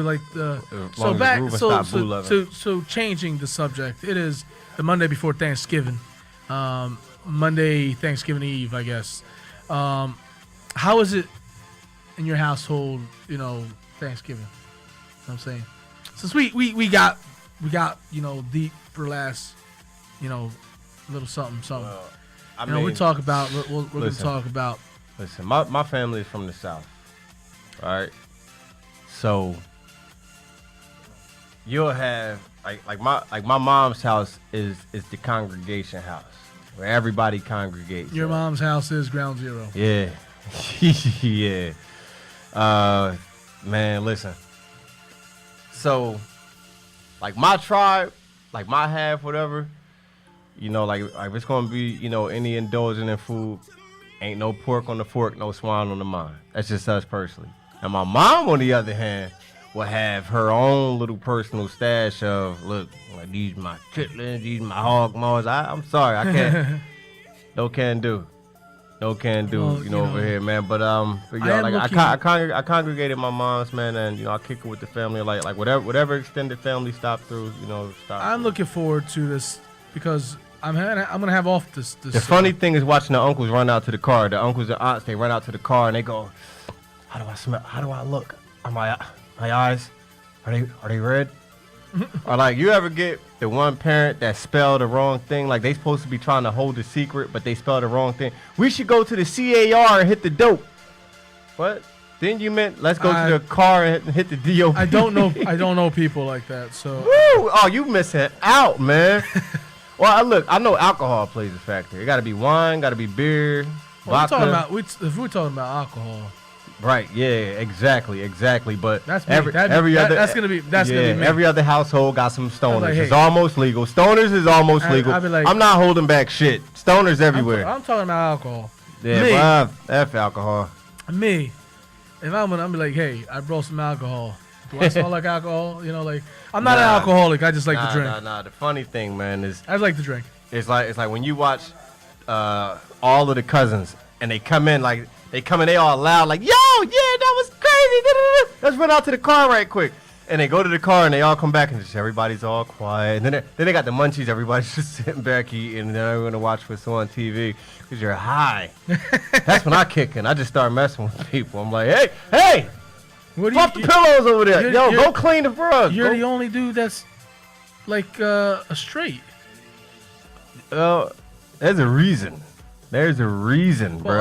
So changing the subject, it is the Monday before Thanksgiving, Monday Thanksgiving Eve, I guess. How is it in your household? You know, Thanksgiving. You know what I'm saying, since we got deep for last, little something. Well, we're talking about we're gonna talk about. Listen, my family is from the South. All right, so you'll have like my mom's house is the congregation house where everybody congregates. Your mom's house is ground zero. Yeah, yeah. Man, listen. So, like my tribe, like my half, whatever. Like it's gonna be any indulgent in food. Ain't no pork on the fork, no swine on the mind. That's just us personally. And my mom, on the other hand, will have her own little personal stash of, look, like these my chitlins, these my hog maws. I'm sorry, I can't. No can do. Over here, man. But I congregated my mom's, man, and I kick it with the family, like whatever extended family stop through, I'm looking forward to this because I'm gonna have off this. The funny thing is watching the uncles run out to the car. The uncles and aunts, they run out to the car and they go, "How do I smell? How do I look? Are my eyes? Are they red?" Or like you ever get the one parent that spelled the wrong thing? Like they supposed to be trying to hold the secret, but they spelled the wrong thing. We should go to the CAR and hit the dope. What? Then you meant let's go to the car and hit the DOP. I don't know people like that. So. Woo! Oh, you missing out, man. Well, I know alcohol plays a factor. It got to be wine, got to be beer, vodka. If we're talking about alcohol. Right, yeah, exactly. But that's gonna be me. Every other household got some stoners. Like, hey, it's almost legal. Stoners is almost legal. I'm not holding back shit. Stoners everywhere. I'm talking about alcohol. Yeah, F alcohol. Me, if I'm be like, hey, I brought some alcohol. Do I smell like alcohol? I'm not an alcoholic. I just like to drink. Nah. The funny thing, man, is I like to drink. It's like when you watch all of the cousins and they come in, they all loud, like, yo, yeah, that was crazy. Let's run out to the car right quick. And they go to the car and they all come back and just everybody's all quiet. And then they got the munchies. Everybody's just sitting back eating. And then they're going to watch what's on TV because you're high. That's when I kick in. I just start messing with people. I'm like, hey. Flop the pillows over there. Yo, go clean the rug. You're the only dude that's like a straight. There's a reason. Bro.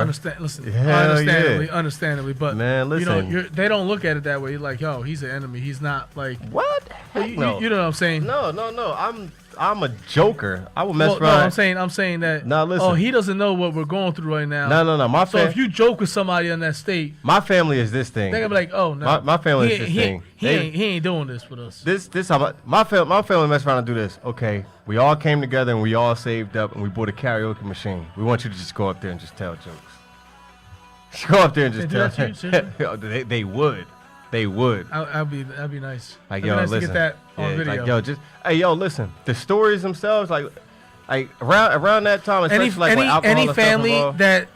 Understandably, but man, listen. They don't look at it that way. Like, yo, he's an enemy. He's not like what? No. You know what I'm saying? No. I'm a joker. I will mess around. No, I'm saying that. No, listen. Oh, he doesn't know what we're going through right now. No. So if you joke with somebody in that state, my family is this thing. They're gonna be like, oh no, my family is this thing. He ain't doing this with us. My family mess around and do this. Okay, we all came together and we all saved up and we bought a karaoke machine. We want you to just go up there and just tell jokes. Just go up there and just tell. They would. That'd be nice. Like, that'd yo, be nice listen. to get that on video. Like, yo, listen. The stories themselves, like around that time, especially any family that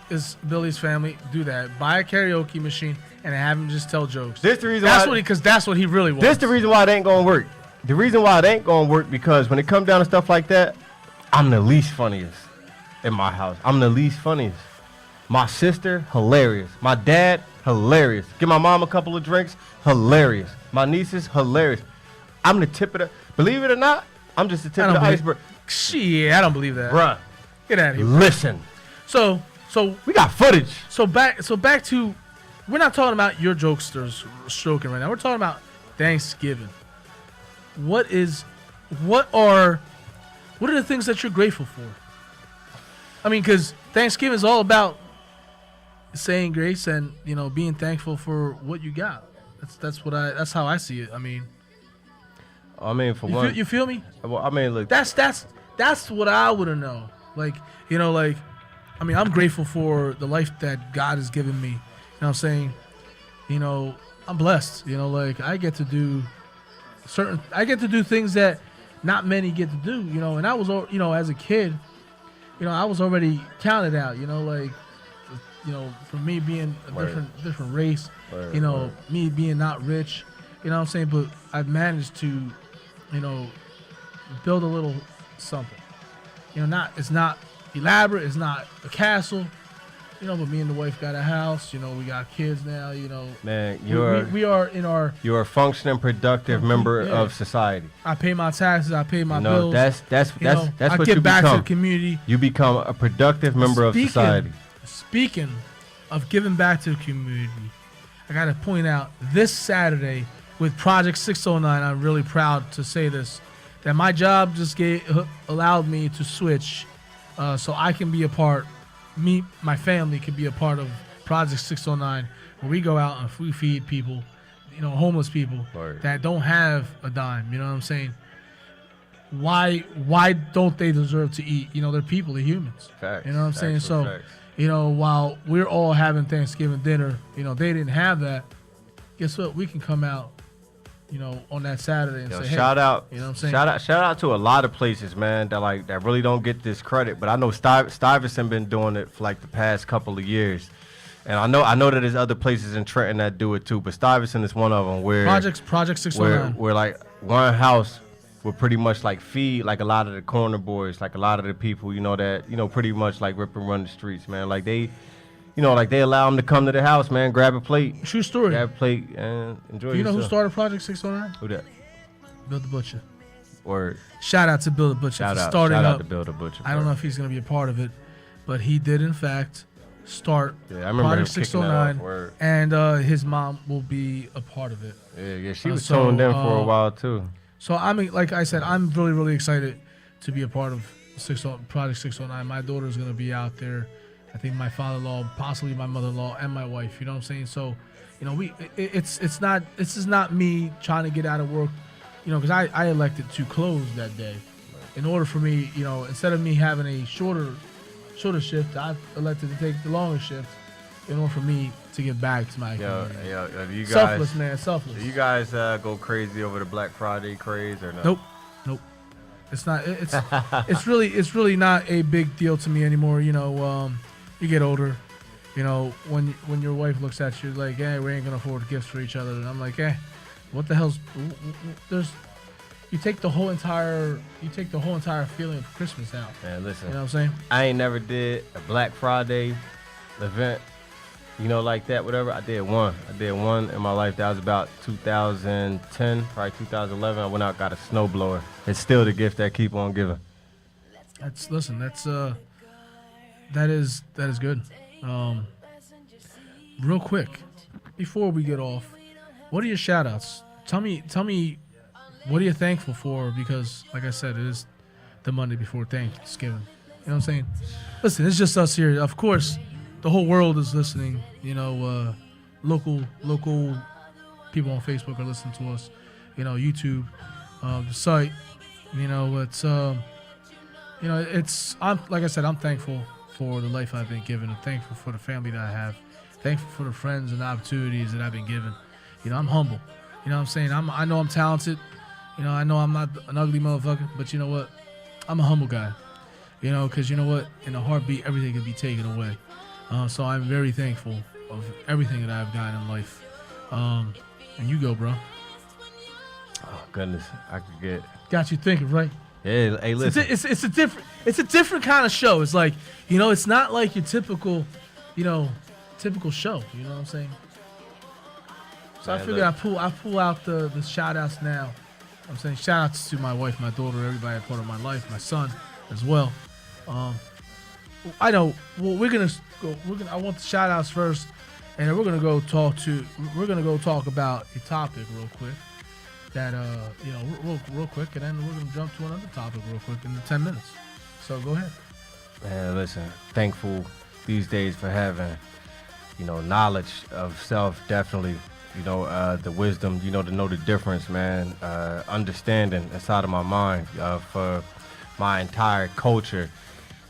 is Billy's family, do that. Buy a karaoke machine and have him just tell jokes. This the reason that's what he really wants. This the reason why it ain't gonna work. The reason why it ain't gonna work because when it comes down to stuff like that, I'm the least funniest in my house. I'm the least funniest. My sister, hilarious. My dad, hilarious. Give my mom a couple of drinks, hilarious. My nieces, hilarious. I'm the tip of the, believe it or not, I'm just the tip of the iceberg. Shit, I don't believe that. Bruh. Get out of here. Listen. So we got footage. So back to, we're not talking about your jokesters stroking right now. We're talking about Thanksgiving. What are the things that you're grateful for? I mean, because Thanksgiving is all about saying grace and, you know, being thankful for what you got. That's how I see it. I mean, for one, you feel me? Well, I mean, look, that's what I want to know. Like, you know, like, I mean, I'm grateful for the life that God has given me. You know what I'm saying? You know, I'm blessed. You know, like, I get to do things that not many get to do, you know. And I was, you know, as a kid, you know, I was already counted out, you know, like, you know, for me being a different race, you know, me being not rich, you know what I'm saying? But I've managed to, you know, build a little something. You know, it's not elaborate, it's not a castle, you know, but me and the wife got a house, you know, we got kids now, you know. Man, you're a functioning, productive member of society. I pay my taxes, I pay my bills. That's what you become. I give back to the community. You become a productive member of society. Speaking of giving back to the community, I got to point out this Saturday with Project 609, I'm really proud to say this, that my job just allowed me to switch so I can be a part, my family can be a part of Project 609, where we go out and we feed people, you know, homeless people that don't have a dime, you know what I'm saying? Why don't they deserve to eat? You know, they're people, they're humans. Facts. You know what I'm saying? So, facts. You know, while we're all having Thanksgiving dinner, you know, they didn't have that. Guess what? We can come out, you know, on that Saturday and say, shout out. You know what I'm saying? Shout out to a lot of places, man, that really don't get this credit. But I know Stuyvesant been doing it for like the past couple of years. And I know that there's other places in Trenton that do it too, but Stuyvesant is one of them where Project 609. where like one house will pretty much like feed like a lot of the corner boys, like a lot of the people, you know, that, you know, pretty much like rip and run the streets, man. Like they, you know, like they allow them to come to the house, man, grab a plate. True story. Grab a plate and enjoy yourself. You know who started Project 609? Who that? Bill the Butcher. Or shout out to Bill the Butcher shout for out, starting shout up. out to Bill the Butcher. I don't know if he's going to be a part of it, but he did, in fact, start I remember Project 609, and his mom will be a part of it. Yeah, she was tuned in for a while, too. So, I mean, like I said, I'm really, really excited to be a part of Project 609. My daughter's going to be out there. I think my father-in-law, possibly my mother-in-law, and my wife, you know what I'm saying? So, you know, this is not me trying to get out of work, you know, because I elected to close that day. In order for me, you know, instead of me having a shorter shift, I elected to take the longer shift in order for me to get back to my community. You guys, selfless, man, selfless. Do you guys go crazy over the Black Friday craze or no? Nope. It's not. It's really not a big deal to me anymore. You know, you get older. You know, when your wife looks at you like, "Hey, we ain't gonna afford gifts for each other," and I'm like, "Hey, what the hell's there's." You take the whole entire feeling of Christmas out. Man, listen. You know what I'm saying? I ain't never did a Black Friday event, you know, like that, whatever. I did one in my life. That was about 2010, probably 2011. I went out, got a snowblower. It's still the gift that keep on giving. That is good. Real quick, before we get off, what are your shout outs? Tell me what are you thankful for? Because, like I said, it is the Monday before Thanksgiving. You know what I'm saying? Listen, it's just us here. Of course, the whole world is listening. You know, local people on Facebook are listening to us. You know, YouTube, the site. You know, I'm like I said, I'm thankful for the life I've been given. I'm thankful for the family that I have. Thankful for the friends and opportunities that I've been given. You know, I'm humble. You know what I'm saying? I know I'm talented. You know, I know I'm not an ugly motherfucker, but you know what? I'm a humble guy. You know, because you know what? In a heartbeat, everything can be taken away. So I'm very thankful of everything that I've gotten in life. And you go, bro. Oh goodness, I could get. Got you thinking, right? Yeah, hey, listen. It's a different kind of show. It's like, you know, it's not like your typical typical show. You know what I'm saying? So I Man, figured look. I pull out the shout outs now. I'm saying shout outs to my wife, my daughter, everybody part of my life, my son as well. Um, I know. Well, we're gonna go. I want the shout outs first, and then we're gonna go talk about a topic real quick. That real quick, and then we're gonna jump to another topic real quick in the 10 minutes. So go ahead. Man, listen, thankful these days for having, knowledge of self, definitely, the wisdom, to know the difference, man, understanding inside of my mind for my entire culture,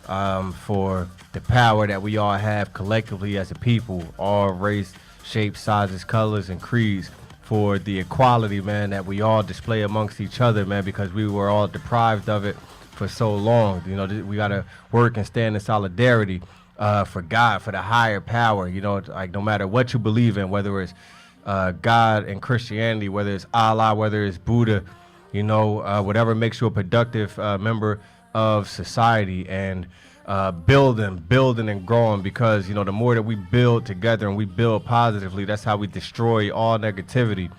for the power that we all have collectively as a people, all race, shapes, sizes, colors, and creeds, for the equality, man, that we all display amongst each other, man, because we were all deprived of it for so long. We got to work and stand in solidarity for God, for the higher power, like no matter what you believe in, whether it's God and Christianity, whether it's Allah, whether it's Buddha, whatever makes you a productive member of society, and building and growing, because the more that we build together and we build positively, that's how we destroy all negativity,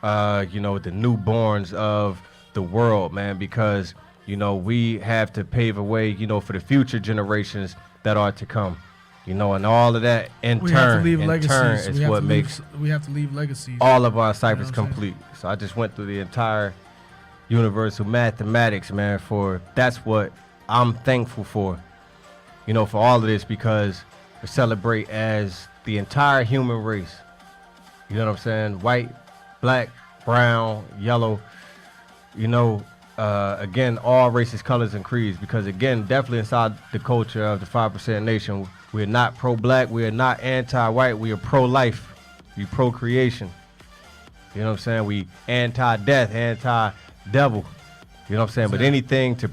the newborns of the world, man, because we have to pave a way for the future generations that are to come, and all of that in turn is what makes we have to leave legacies, all of our ciphers complete. So I just went through the entire universal mathematics, man, for that's what I'm thankful for, for all of this, because we celebrate as the entire human race. You know what I'm saying? White, black, brown, yellow, again, all races, colors, and creeds, because again, definitely inside the culture of the 5% nation, we're not pro-black, we are not anti-white, we are pro-life, we pro-creation. You know what I'm saying? We anti-death, anti-devil. You know what I'm saying? Exactly. But anything to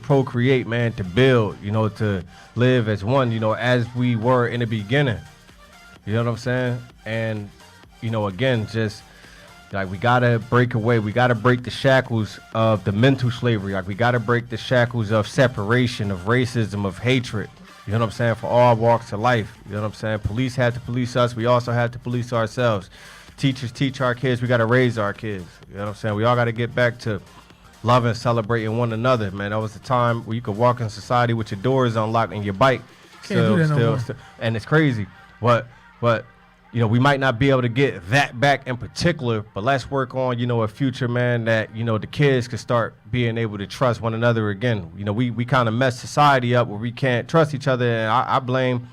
procreate, man, to build, to live as one, as we were in the beginning. You know what I'm saying? And, again, just like we gotta break away. We gotta break the shackles of the mental slavery. Like we gotta break the shackles of separation, of racism, of hatred. You know what I'm saying? For all walks of life. You know what I'm saying? Police have to police us. We also have to police ourselves. Teachers teach our kids. We gotta raise our kids. You know what I'm saying? We all gotta get back to loving, celebrating one another, man. That was the time where you could walk in society with your doors unlocked and your bike still, and it's crazy. But we might not be able to get that back in particular, but let's work on, a future, man, that, the kids could start being able to trust one another again. We kind of mess society up where we can't trust each other, and I blame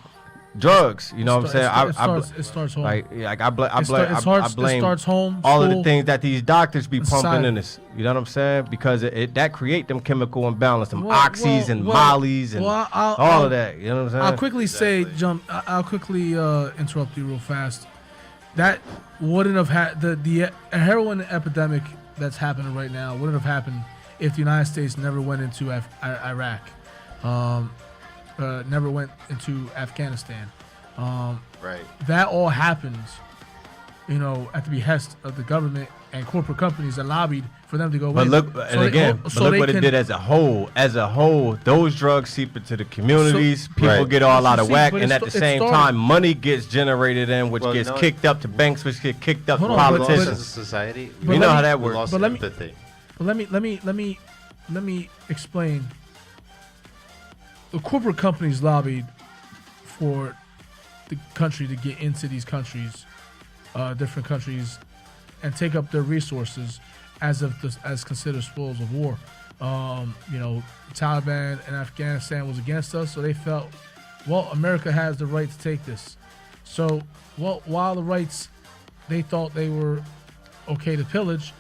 drugs. You know what I'm saying? It starts home. I blame it starts home, all school, of the things that these doctors be pumping society. in us. You know what I'm saying? Because that create them chemical imbalance, them oxys and mollies and all of that. You know what I'm saying? I'll quickly I'll quickly interrupt you real fast. That wouldn't have had the heroin epidemic that's happening right now wouldn't have happened if the United States never went into Iraq. Never went into Afghanistan. Right. That all happens, at the behest of the government and corporate companies that lobbied for them to go but in. Look what it did as a whole. As a whole, those drugs seep into the communities. People get all out of whack, and at the same time, money gets generated in, which gets kicked up to banks, which get kicked up to politicians. As a society, you know how that works. But let me explain. The corporate companies lobbied for the country to get into these countries, different countries, and take up their resources as considered spoils of war. Taliban and Afghanistan was against us, so they felt, well, America has the right to take this. So, while the rights, they thought they were okay to pillage,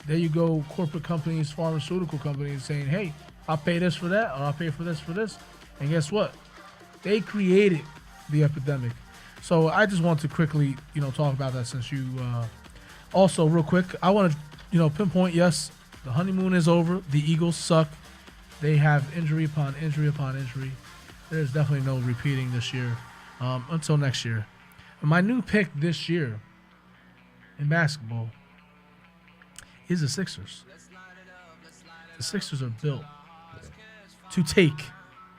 there you go, corporate companies, pharmaceutical companies saying, hey, I'll pay this for that, or I'll pay for this for this. And guess what? They created the epidemic. So I just want to quickly, talk about that since you also real quick. I want to, pinpoint, yes, the honeymoon is over. The Eagles suck. They have injury upon injury upon injury. There's definitely no repeating this year until next year. And my new pick this year in basketball is the Sixers. The Sixers are built to take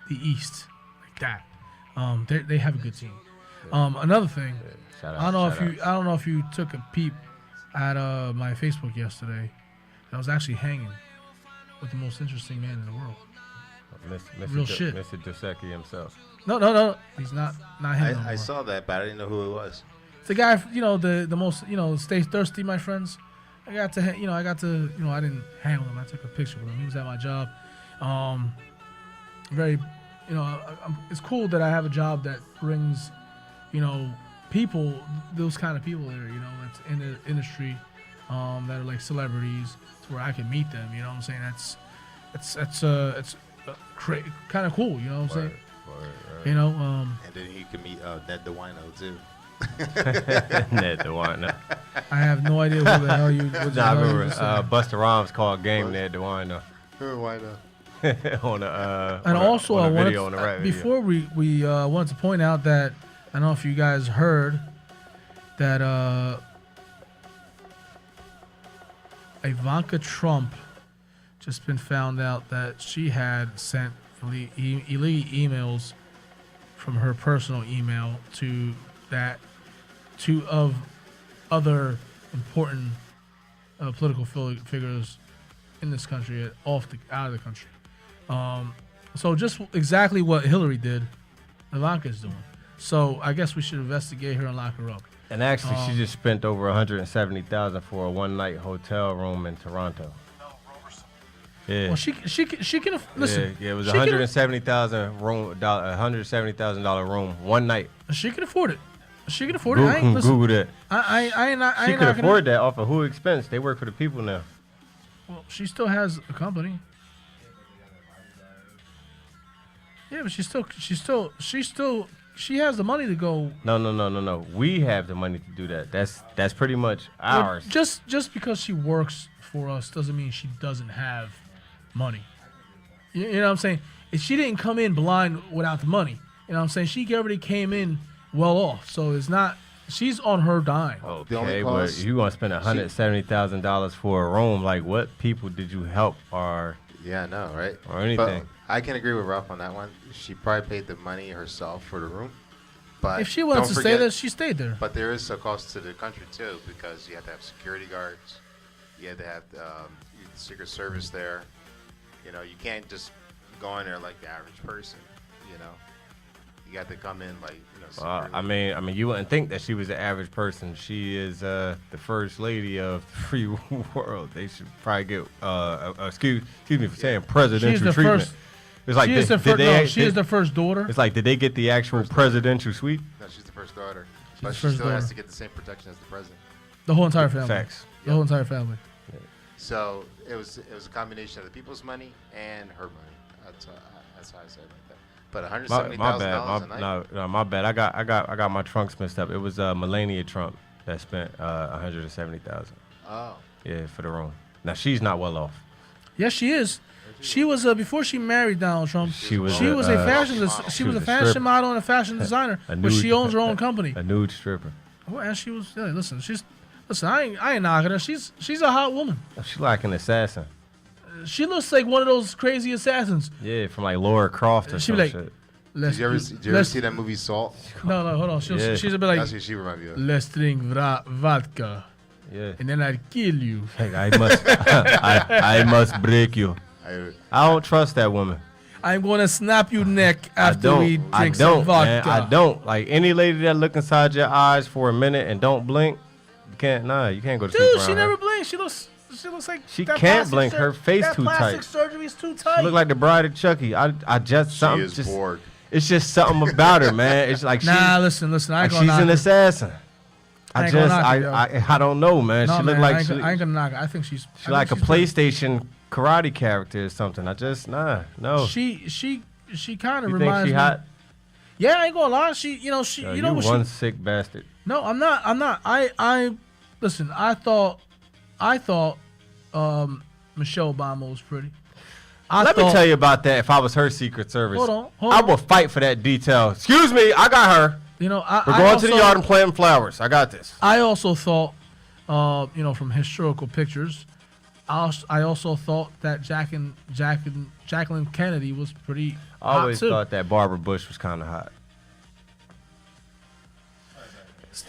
the East like that. They have a good team. Another thing, Shout I don't know if you took a peep at my Facebook yesterday. I was actually hanging with the most interesting man in the world. Real shit. Mr. Dosecki himself. No. He's not him. I saw that, but I didn't know who it was. It's the guy, the most, stay thirsty, my friends. I didn't hang with him. I took a picture with him. He was at my job. Very, it's cool that I have a job that brings, people, those kind of people there, that's in the industry, that are like celebrities, to where I can meet them. You know what I'm saying? It's kind of cool. You know what I'm saying? Word. And then he could meet Ned DeWino too. Ned DeWino. I have no idea who the hell you. I remember Busta Rhymes called Game Ned DeWino. DeWino. on a and also I wanted video, on the rap before we wanted to point out that I don't know if you guys heard that Ivanka Trump just been found out that she had sent illegal emails from her personal email to two of other important political figures in this country out of the country. So just exactly what Hillary did, Ivanka's doing. So I guess we should investigate her and lock her up. And actually, she just spent over $170,000 for a one-night hotel room in Toronto. Yeah. Well, she can listen. Yeah, it was $170,000 room, one night. She can afford it. She can afford it. I ain't Google that. I ain't not. She could afford that off of who expense. They work for the people now. Well, she still has a company. Yeah, but she has the money to go. No. We have the money to do that. That's pretty much ours. Well, just because she works for us doesn't mean she doesn't have money. You know what I'm saying? If she didn't come in blind without the money, you know what I'm saying? She already came in well off. So it's not. She's on her dime. Okay, but you gonna spend $170,000 for a room? Like, what people did you help or? Yeah, I know, right? Or anything. But I can agree with Ralph on that one. She probably paid the money herself for the room. But if she wanted to stay there, she stayed there. But there is a cost to the country too, because you have to have security guards. You have to have the Secret Service there. You can't just go in there like the average person. You got to come in like I mean, you wouldn't think that she was the average person. She is the first lady of the free world. They should probably get excuse me for saying presidential treatment. It's like she is the first daughter. It's like, did they get the actual presidential suite? No, she's the first daughter, but she still has to get the same protection as the president. The whole entire family. Facts. The whole entire family. Yeah. So it was a combination of the people's money and her money. That's how I say it like that. But $170,000 a night. No, my bad. I got my trunks messed up. It was Melania Trump that spent $170,000. Oh. Yeah, for the room. Now she's not well off. Yes, she is. She was before she married Donald Trump. She was a fashion model and a fashion designer, but she owns her own company. A nude stripper. Well, and she was. Yeah, listen. I ain't knocking her. She's a hot woman. She like an assassin. She looks like one of those crazy assassins. Yeah, from like Laura Croft or some shit. Did you ever see that movie Salt? No, hold on. She's a bit like. That's what she remind me of. Let's drink vodka. Yeah. And then I'd kill you. Hey, I must break you. I don't trust that woman. I'm gonna snap your neck after we drink some vodka. Man, I don't. Like any lady that look inside your eyes for a minute and don't blink, you can't go to sleep. Dude, she never blinks. She looks like she can't blink. Her face too tight. Plastic surgery's too tight. She look like the bride of Chucky. I just something. She is bored. It's just something about her, man. It's like listen. I ain't gonna knock she's an assassin. I don't know, man. No, she look man, like I ain't gonna knock her. I think she's like a PlayStation karate character or something. No. She kind of you reminds think she me. hot? Yeah, I ain't gonna lie. You one sick bastard. No, I'm not. I listen. I thought Michelle Obama was pretty. Let me tell you about that. If I was her Secret Service, hold on. I would fight for that detail. Excuse me, I got her. We're going to the yard and planting flowers. I got this. I also thought, from historical pictures, I also thought that Jacqueline Kennedy was pretty. I always thought that Barbara Bush was kind of hot.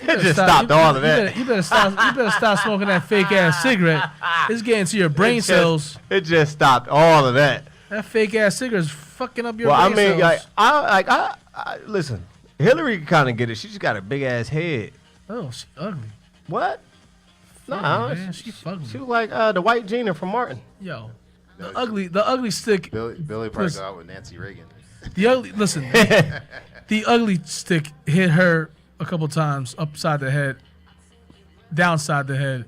It just stopped all of that. You better stop smoking that fake ass cigarette. It's getting to your brain cells. It just stopped all of that. That fake ass cigarette is fucking up your brain cells. I listen. Hillary can kind of get it. She just got a big ass head. Oh, she ugly. What? Nah, man, she fugly. She was like the white Gina from Martin. Yo, the ugly stick. Billy probably got out with Nancy Reagan. The ugly. Listen, the ugly stick hit her a couple times upside the head, downside the head,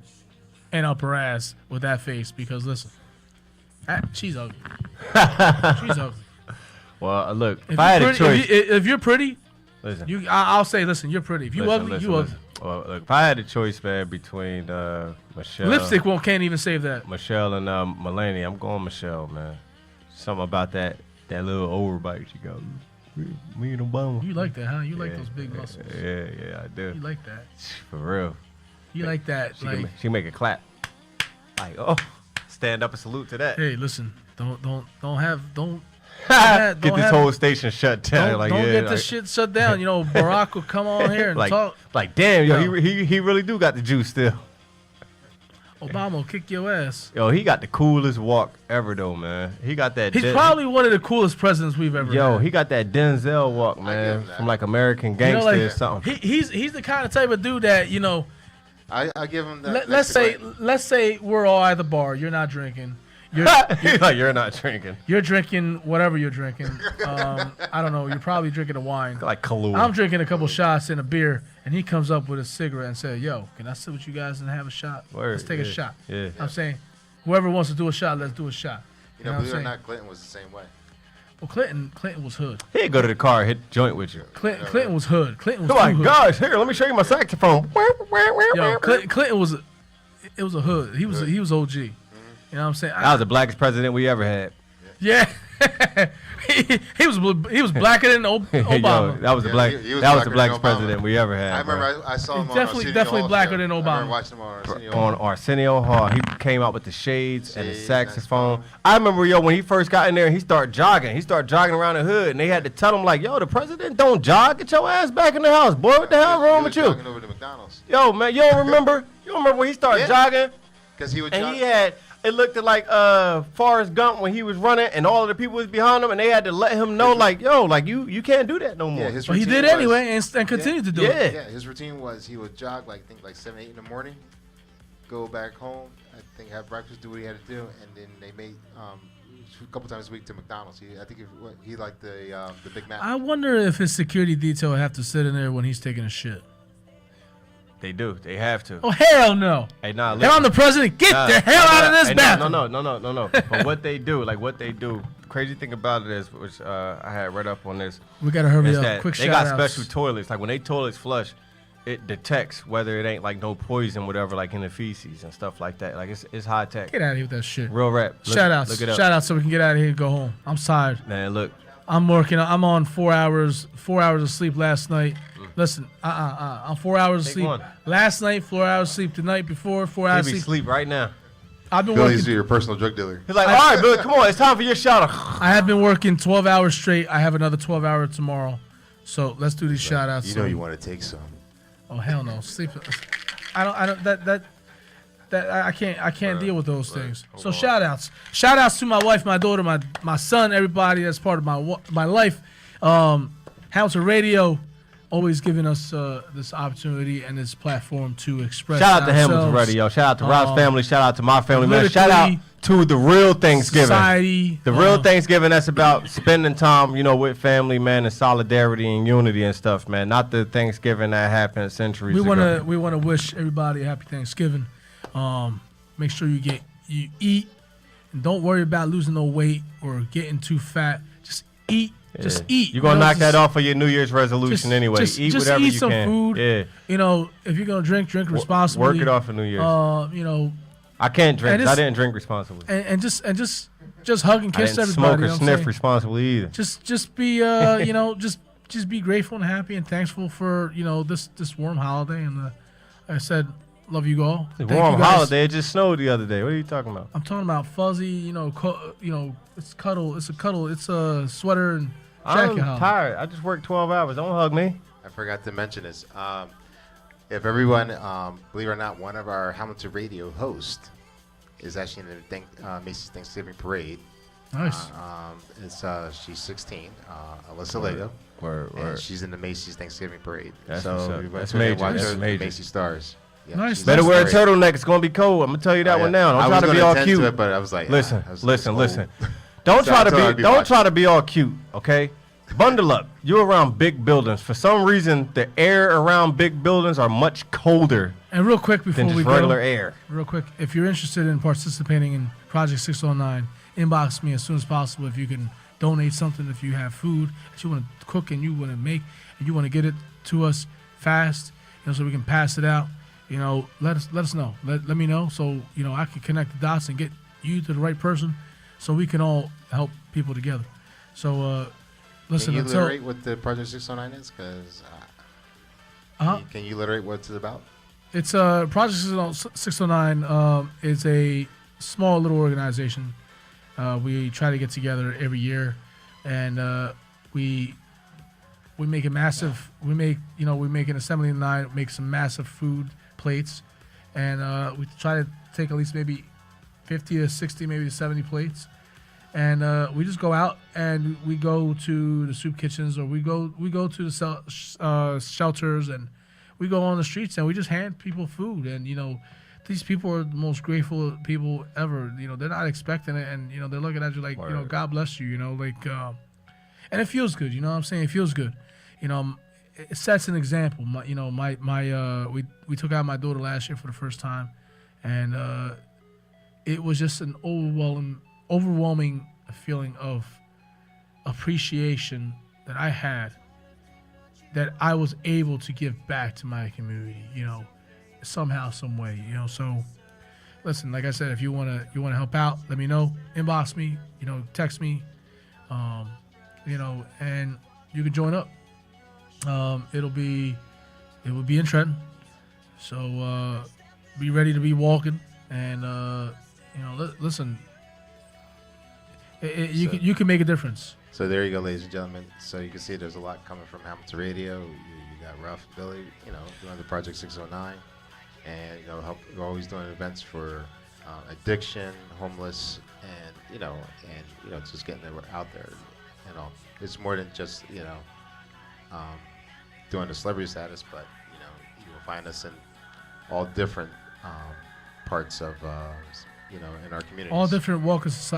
and up her ass with that face. Because listen, she's ugly. She's ugly. Well, look, if I had a choice, if you're pretty, listen, I'll say, listen, you're pretty. If you ugly, you ugly. Well, look, if I had a choice, man, between Michelle, lipstick can't even save that. Michelle and Melania, I'm going Michelle, man. Something about that little overbite she got. Me and Obama. You like that, huh? You like those big muscles. Yeah, I do. You like that. For real. You like that. She make it clap. Like, oh, stand up and salute to that. Hey, listen, don't get this whole station shut down. Don't get this shit shut down. You know, Barack will come on here and talk. Like, damn, yo, he really do got the juice still. Obama will kick your ass. Yo, he got the coolest walk ever, though, man. He got that. He's probably one of the coolest presidents we've ever had. Yo, he got that Denzel walk, man, from like American Gangster or something. He's the kind of type of dude that, you know. I give him that. Let's say we're all at the bar. You're not drinking. You're not drinking. You're drinking whatever you're drinking. I don't know. You're probably drinking a wine. Like Kahlua. I'm drinking a couple shots and a beer, and he comes up with a cigarette and says, "Yo, can I sit with you guys and have a shot? Let's take a shot." Yeah. I'm saying, whoever wants to do a shot, let's do a shot. You know, believe it or not, Clinton was the same way. Well, Clinton was hood. He'd go to the car, hit the joint with you. Clinton was hood. Clinton was oh my hood. gosh! Here, let me show you my saxophone. Yo, Clinton was a hood. He was OG. You know what I'm saying? That was the blackest president we ever had. Yeah. he was blacker than Obama. Yo, that was the blackest president we ever had. I remember I saw him definitely Hall blacker show. than Obama. I remember watching him on Arsenio on Arsenio Hall. He came out with the shades and the saxophone. I remember, yo, when he first got in there, he started jogging. He started jogging around the hood, and they had to tell him, like, yo, the president don't jog. Get your ass back in the house, boy. What the hell wrong with you? Jogging over to McDonald's. Yo, man, you don't remember? You don't remember when he started jogging? Because he would and he had... It looked like Forrest Gump when he was running, and all of the people was behind him, and they had to let him know, like, yo, like you can't do that no more. Yeah, he did anyway, and continued to do it. Yeah, his routine was he would jog like 7, 8 in the morning, go back home, I think have breakfast, do what he had to do, and then they made a couple times a week to McDonald's. I think he liked the Big Mac. I wonder if his security detail would have to sit in there when he's taking a shit. They do. They have to. Oh, hell no. Hey, nah, listen. If I'm the president, get the hell out of this bathroom. No. But what they do, the crazy thing about it is, which I had read up on this. We got to hurry up. Quick shout-outs. They got special toilets. Like, when they toilets flush, it detects whether it ain't, like, no poison, whatever, like, in the feces and stuff like that. Like, it's high tech. Get out of here with that shit. Real rap. Shout-outs. Shout-outs so we can get out of here and go home. I'm tired. Man, look. I'm working. I'm on 4 hours of sleep last night. Listen, I'm 4 hours of sleep last night, 4 hours of sleep the night before, 4 hours of sleep right now. I've been Billy's your personal drug dealer. He's like, all right, Billy, come on, it's time for your shout-out. I have been working 12 hours straight. I have another 12 hour tomorrow. So let's do these shout-outs. You know you want to take some. Oh, hell no. Sleep. I can't deal with those things. So shout-outs to my wife, my daughter, my son, everybody that's part of my life. Hamilton Radio always giving us this opportunity and this platform to express Shout out to ourselves. Hamilton Radio. Shout out to Rob's family. Shout out to my family, man. Shout out to the real Thanksgiving. Society, the real Thanksgiving, that's about spending time, with family, man, and solidarity and unity and stuff, man. Not the Thanksgiving that happened centuries ago. We want to wish everybody a happy Thanksgiving. Make sure you eat, and don't worry about losing no weight or getting too fat. Just eat. Yeah. Just eat. You're gonna knock that off of your New Year's resolution anyway. Eat whatever you can. Just eat some food. Yeah. If you're gonna drink responsibly. Work it off for New Year's. I can't drink. I didn't drink responsibly. And just hug and kiss everybody. Smoke or sniff responsibly either. Just be just be grateful and happy and thankful for this warm holiday. And like I said, love you all. It's warm holiday. It just snowed the other day. What are you talking about? I'm talking about fuzzy. It's cuddle. It's a cuddle. It's a sweater and jacket. I'm tired. I just worked 12 hours. Don't hug me. I forgot to mention this. if everyone, believe it or not, one of our Hamilton Radio hosts is actually in the Macy's Thanksgiving Parade. Nice. She's 16, Alyssa Lego. And she's in the Macy's Thanksgiving Parade. That's major. That's major. Macy's Stars. Yeah, Nice. Better wear a great. turtleneck. It's gonna be cold. I'm gonna tell you that one now. Don't try to be all cute. It, but I was like, listen. cold. Don't So try I to told her be. to be Don't watching. try to be all cute. Okay. Bundle up. You're around big buildings. For some reason, the air around big buildings are much colder And real quick before than we just go, regular air. real quick, if you're interested in participating in Project 609, inbox me as soon as possible if you can donate something, if you have food that you want to cook and you want to make and you want to get it to us fast, so we can pass it out. Let us know. Let me know so I can connect the dots and get you to the right person, so we can all help people together. So listen. Can you iterate what the Project 609 is? Because can you iterate what it's about? It's Project 609 is a small little organization. We try to get together every year, and we make a massive. We make an assembly line, make some massive food plates, and we try to take at least maybe 50 to 60, maybe to 70 plates, and we just go out and we go to the soup kitchens, or we go to the shelters, and we go on the streets and we just hand people food. And these people are the most grateful people ever. They're not expecting it, and they're looking at you like, God bless you. And it feels good. You know what I'm saying? It feels good. It sets an example. We took out my daughter last year for the first time, and it was just an overwhelming feeling of appreciation that I had, that I was able to give back to my community, somehow, some way, So, listen, like I said, if you wanna help out, let me know. Inbox me, text me, and you can join up. It will be in Trenton, so be ready to be walking, and listen, you can make a difference. So there you go, ladies and gentlemen. So you can see there's a lot coming from Hamilton Radio. You got Ralph, Billy, doing the Project 609, and we're always doing events for addiction, homeless, and just getting it out there. It's more than just doing the celebrity status, but you will find us in all different parts of in our communities. All different walks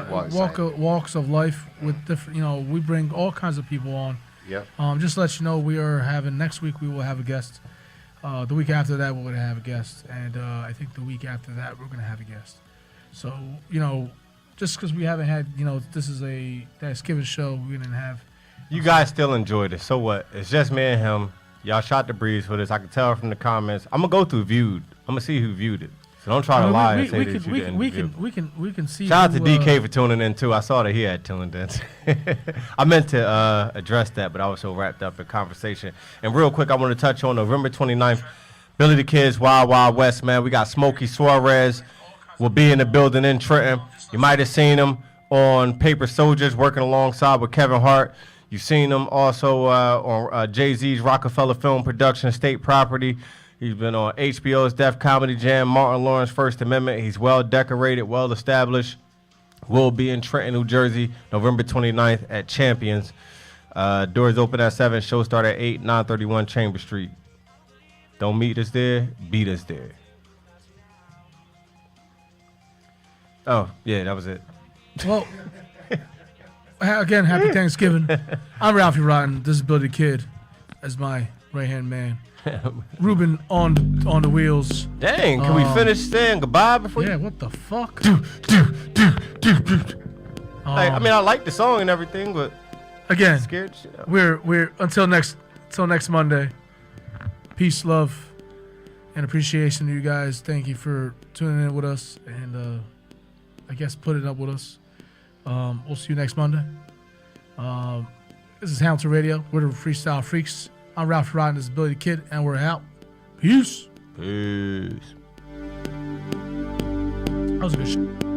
of life with different. We bring all kinds of people on. Yep. Just to let you know, we are having next week. We will have a guest. The week after that, we're going to have a guest, and I think the week after that, we're going to have a guest. So just because we haven't had, this is a Thanksgiving show, we didn't have. You guys still enjoyed it. So what? It's just me and him. Y'all shot the breeze for this. I can tell from the comments. I'm gonna go through viewed. I'm gonna see who viewed it. So don't try to lie and say that you didn't view. We can see. Shout out to DK for tuning in too. I saw that he had tuned in. I meant to address that, but I was so wrapped up in conversation. And real quick, I want to touch on November 29th, Billy the Kid's Wild Wild West, man. We got Smokey Suarez will be in the building in Trenton. You might have seen him on Paper Soldiers working alongside with Kevin Hart. You've seen him also on Jay-Z's Rockefeller Film Production, State Property. He's been on HBO's Def Comedy Jam, Martin Lawrence First Amendment. He's well decorated, well established. Will be in Trenton, New Jersey, November 29th at Champions. Doors open at 7, show start at 8, 931 Chamber Street. Don't meet us there, beat us there. Oh, yeah, that was it. Well, again, happy Thanksgiving. I'm Ralphie Rotten. This is Billy the Kid as my right-hand man. Ruben on the wheels. Dang, can we finish saying goodbye before Yeah, you? what the fuck? I like the song and everything, but Again, scared shit. we're until next Monday. Peace, love, and appreciation to you guys. Thank you for tuning in with us, and I guess putting up with us. We'll see you next Monday. This is Hamilton Radio. We're the Freestyle Freaks. I'm Ralph Rodden. This is Billy the Kid, and we're out. Peace. Peace. That was a good shit.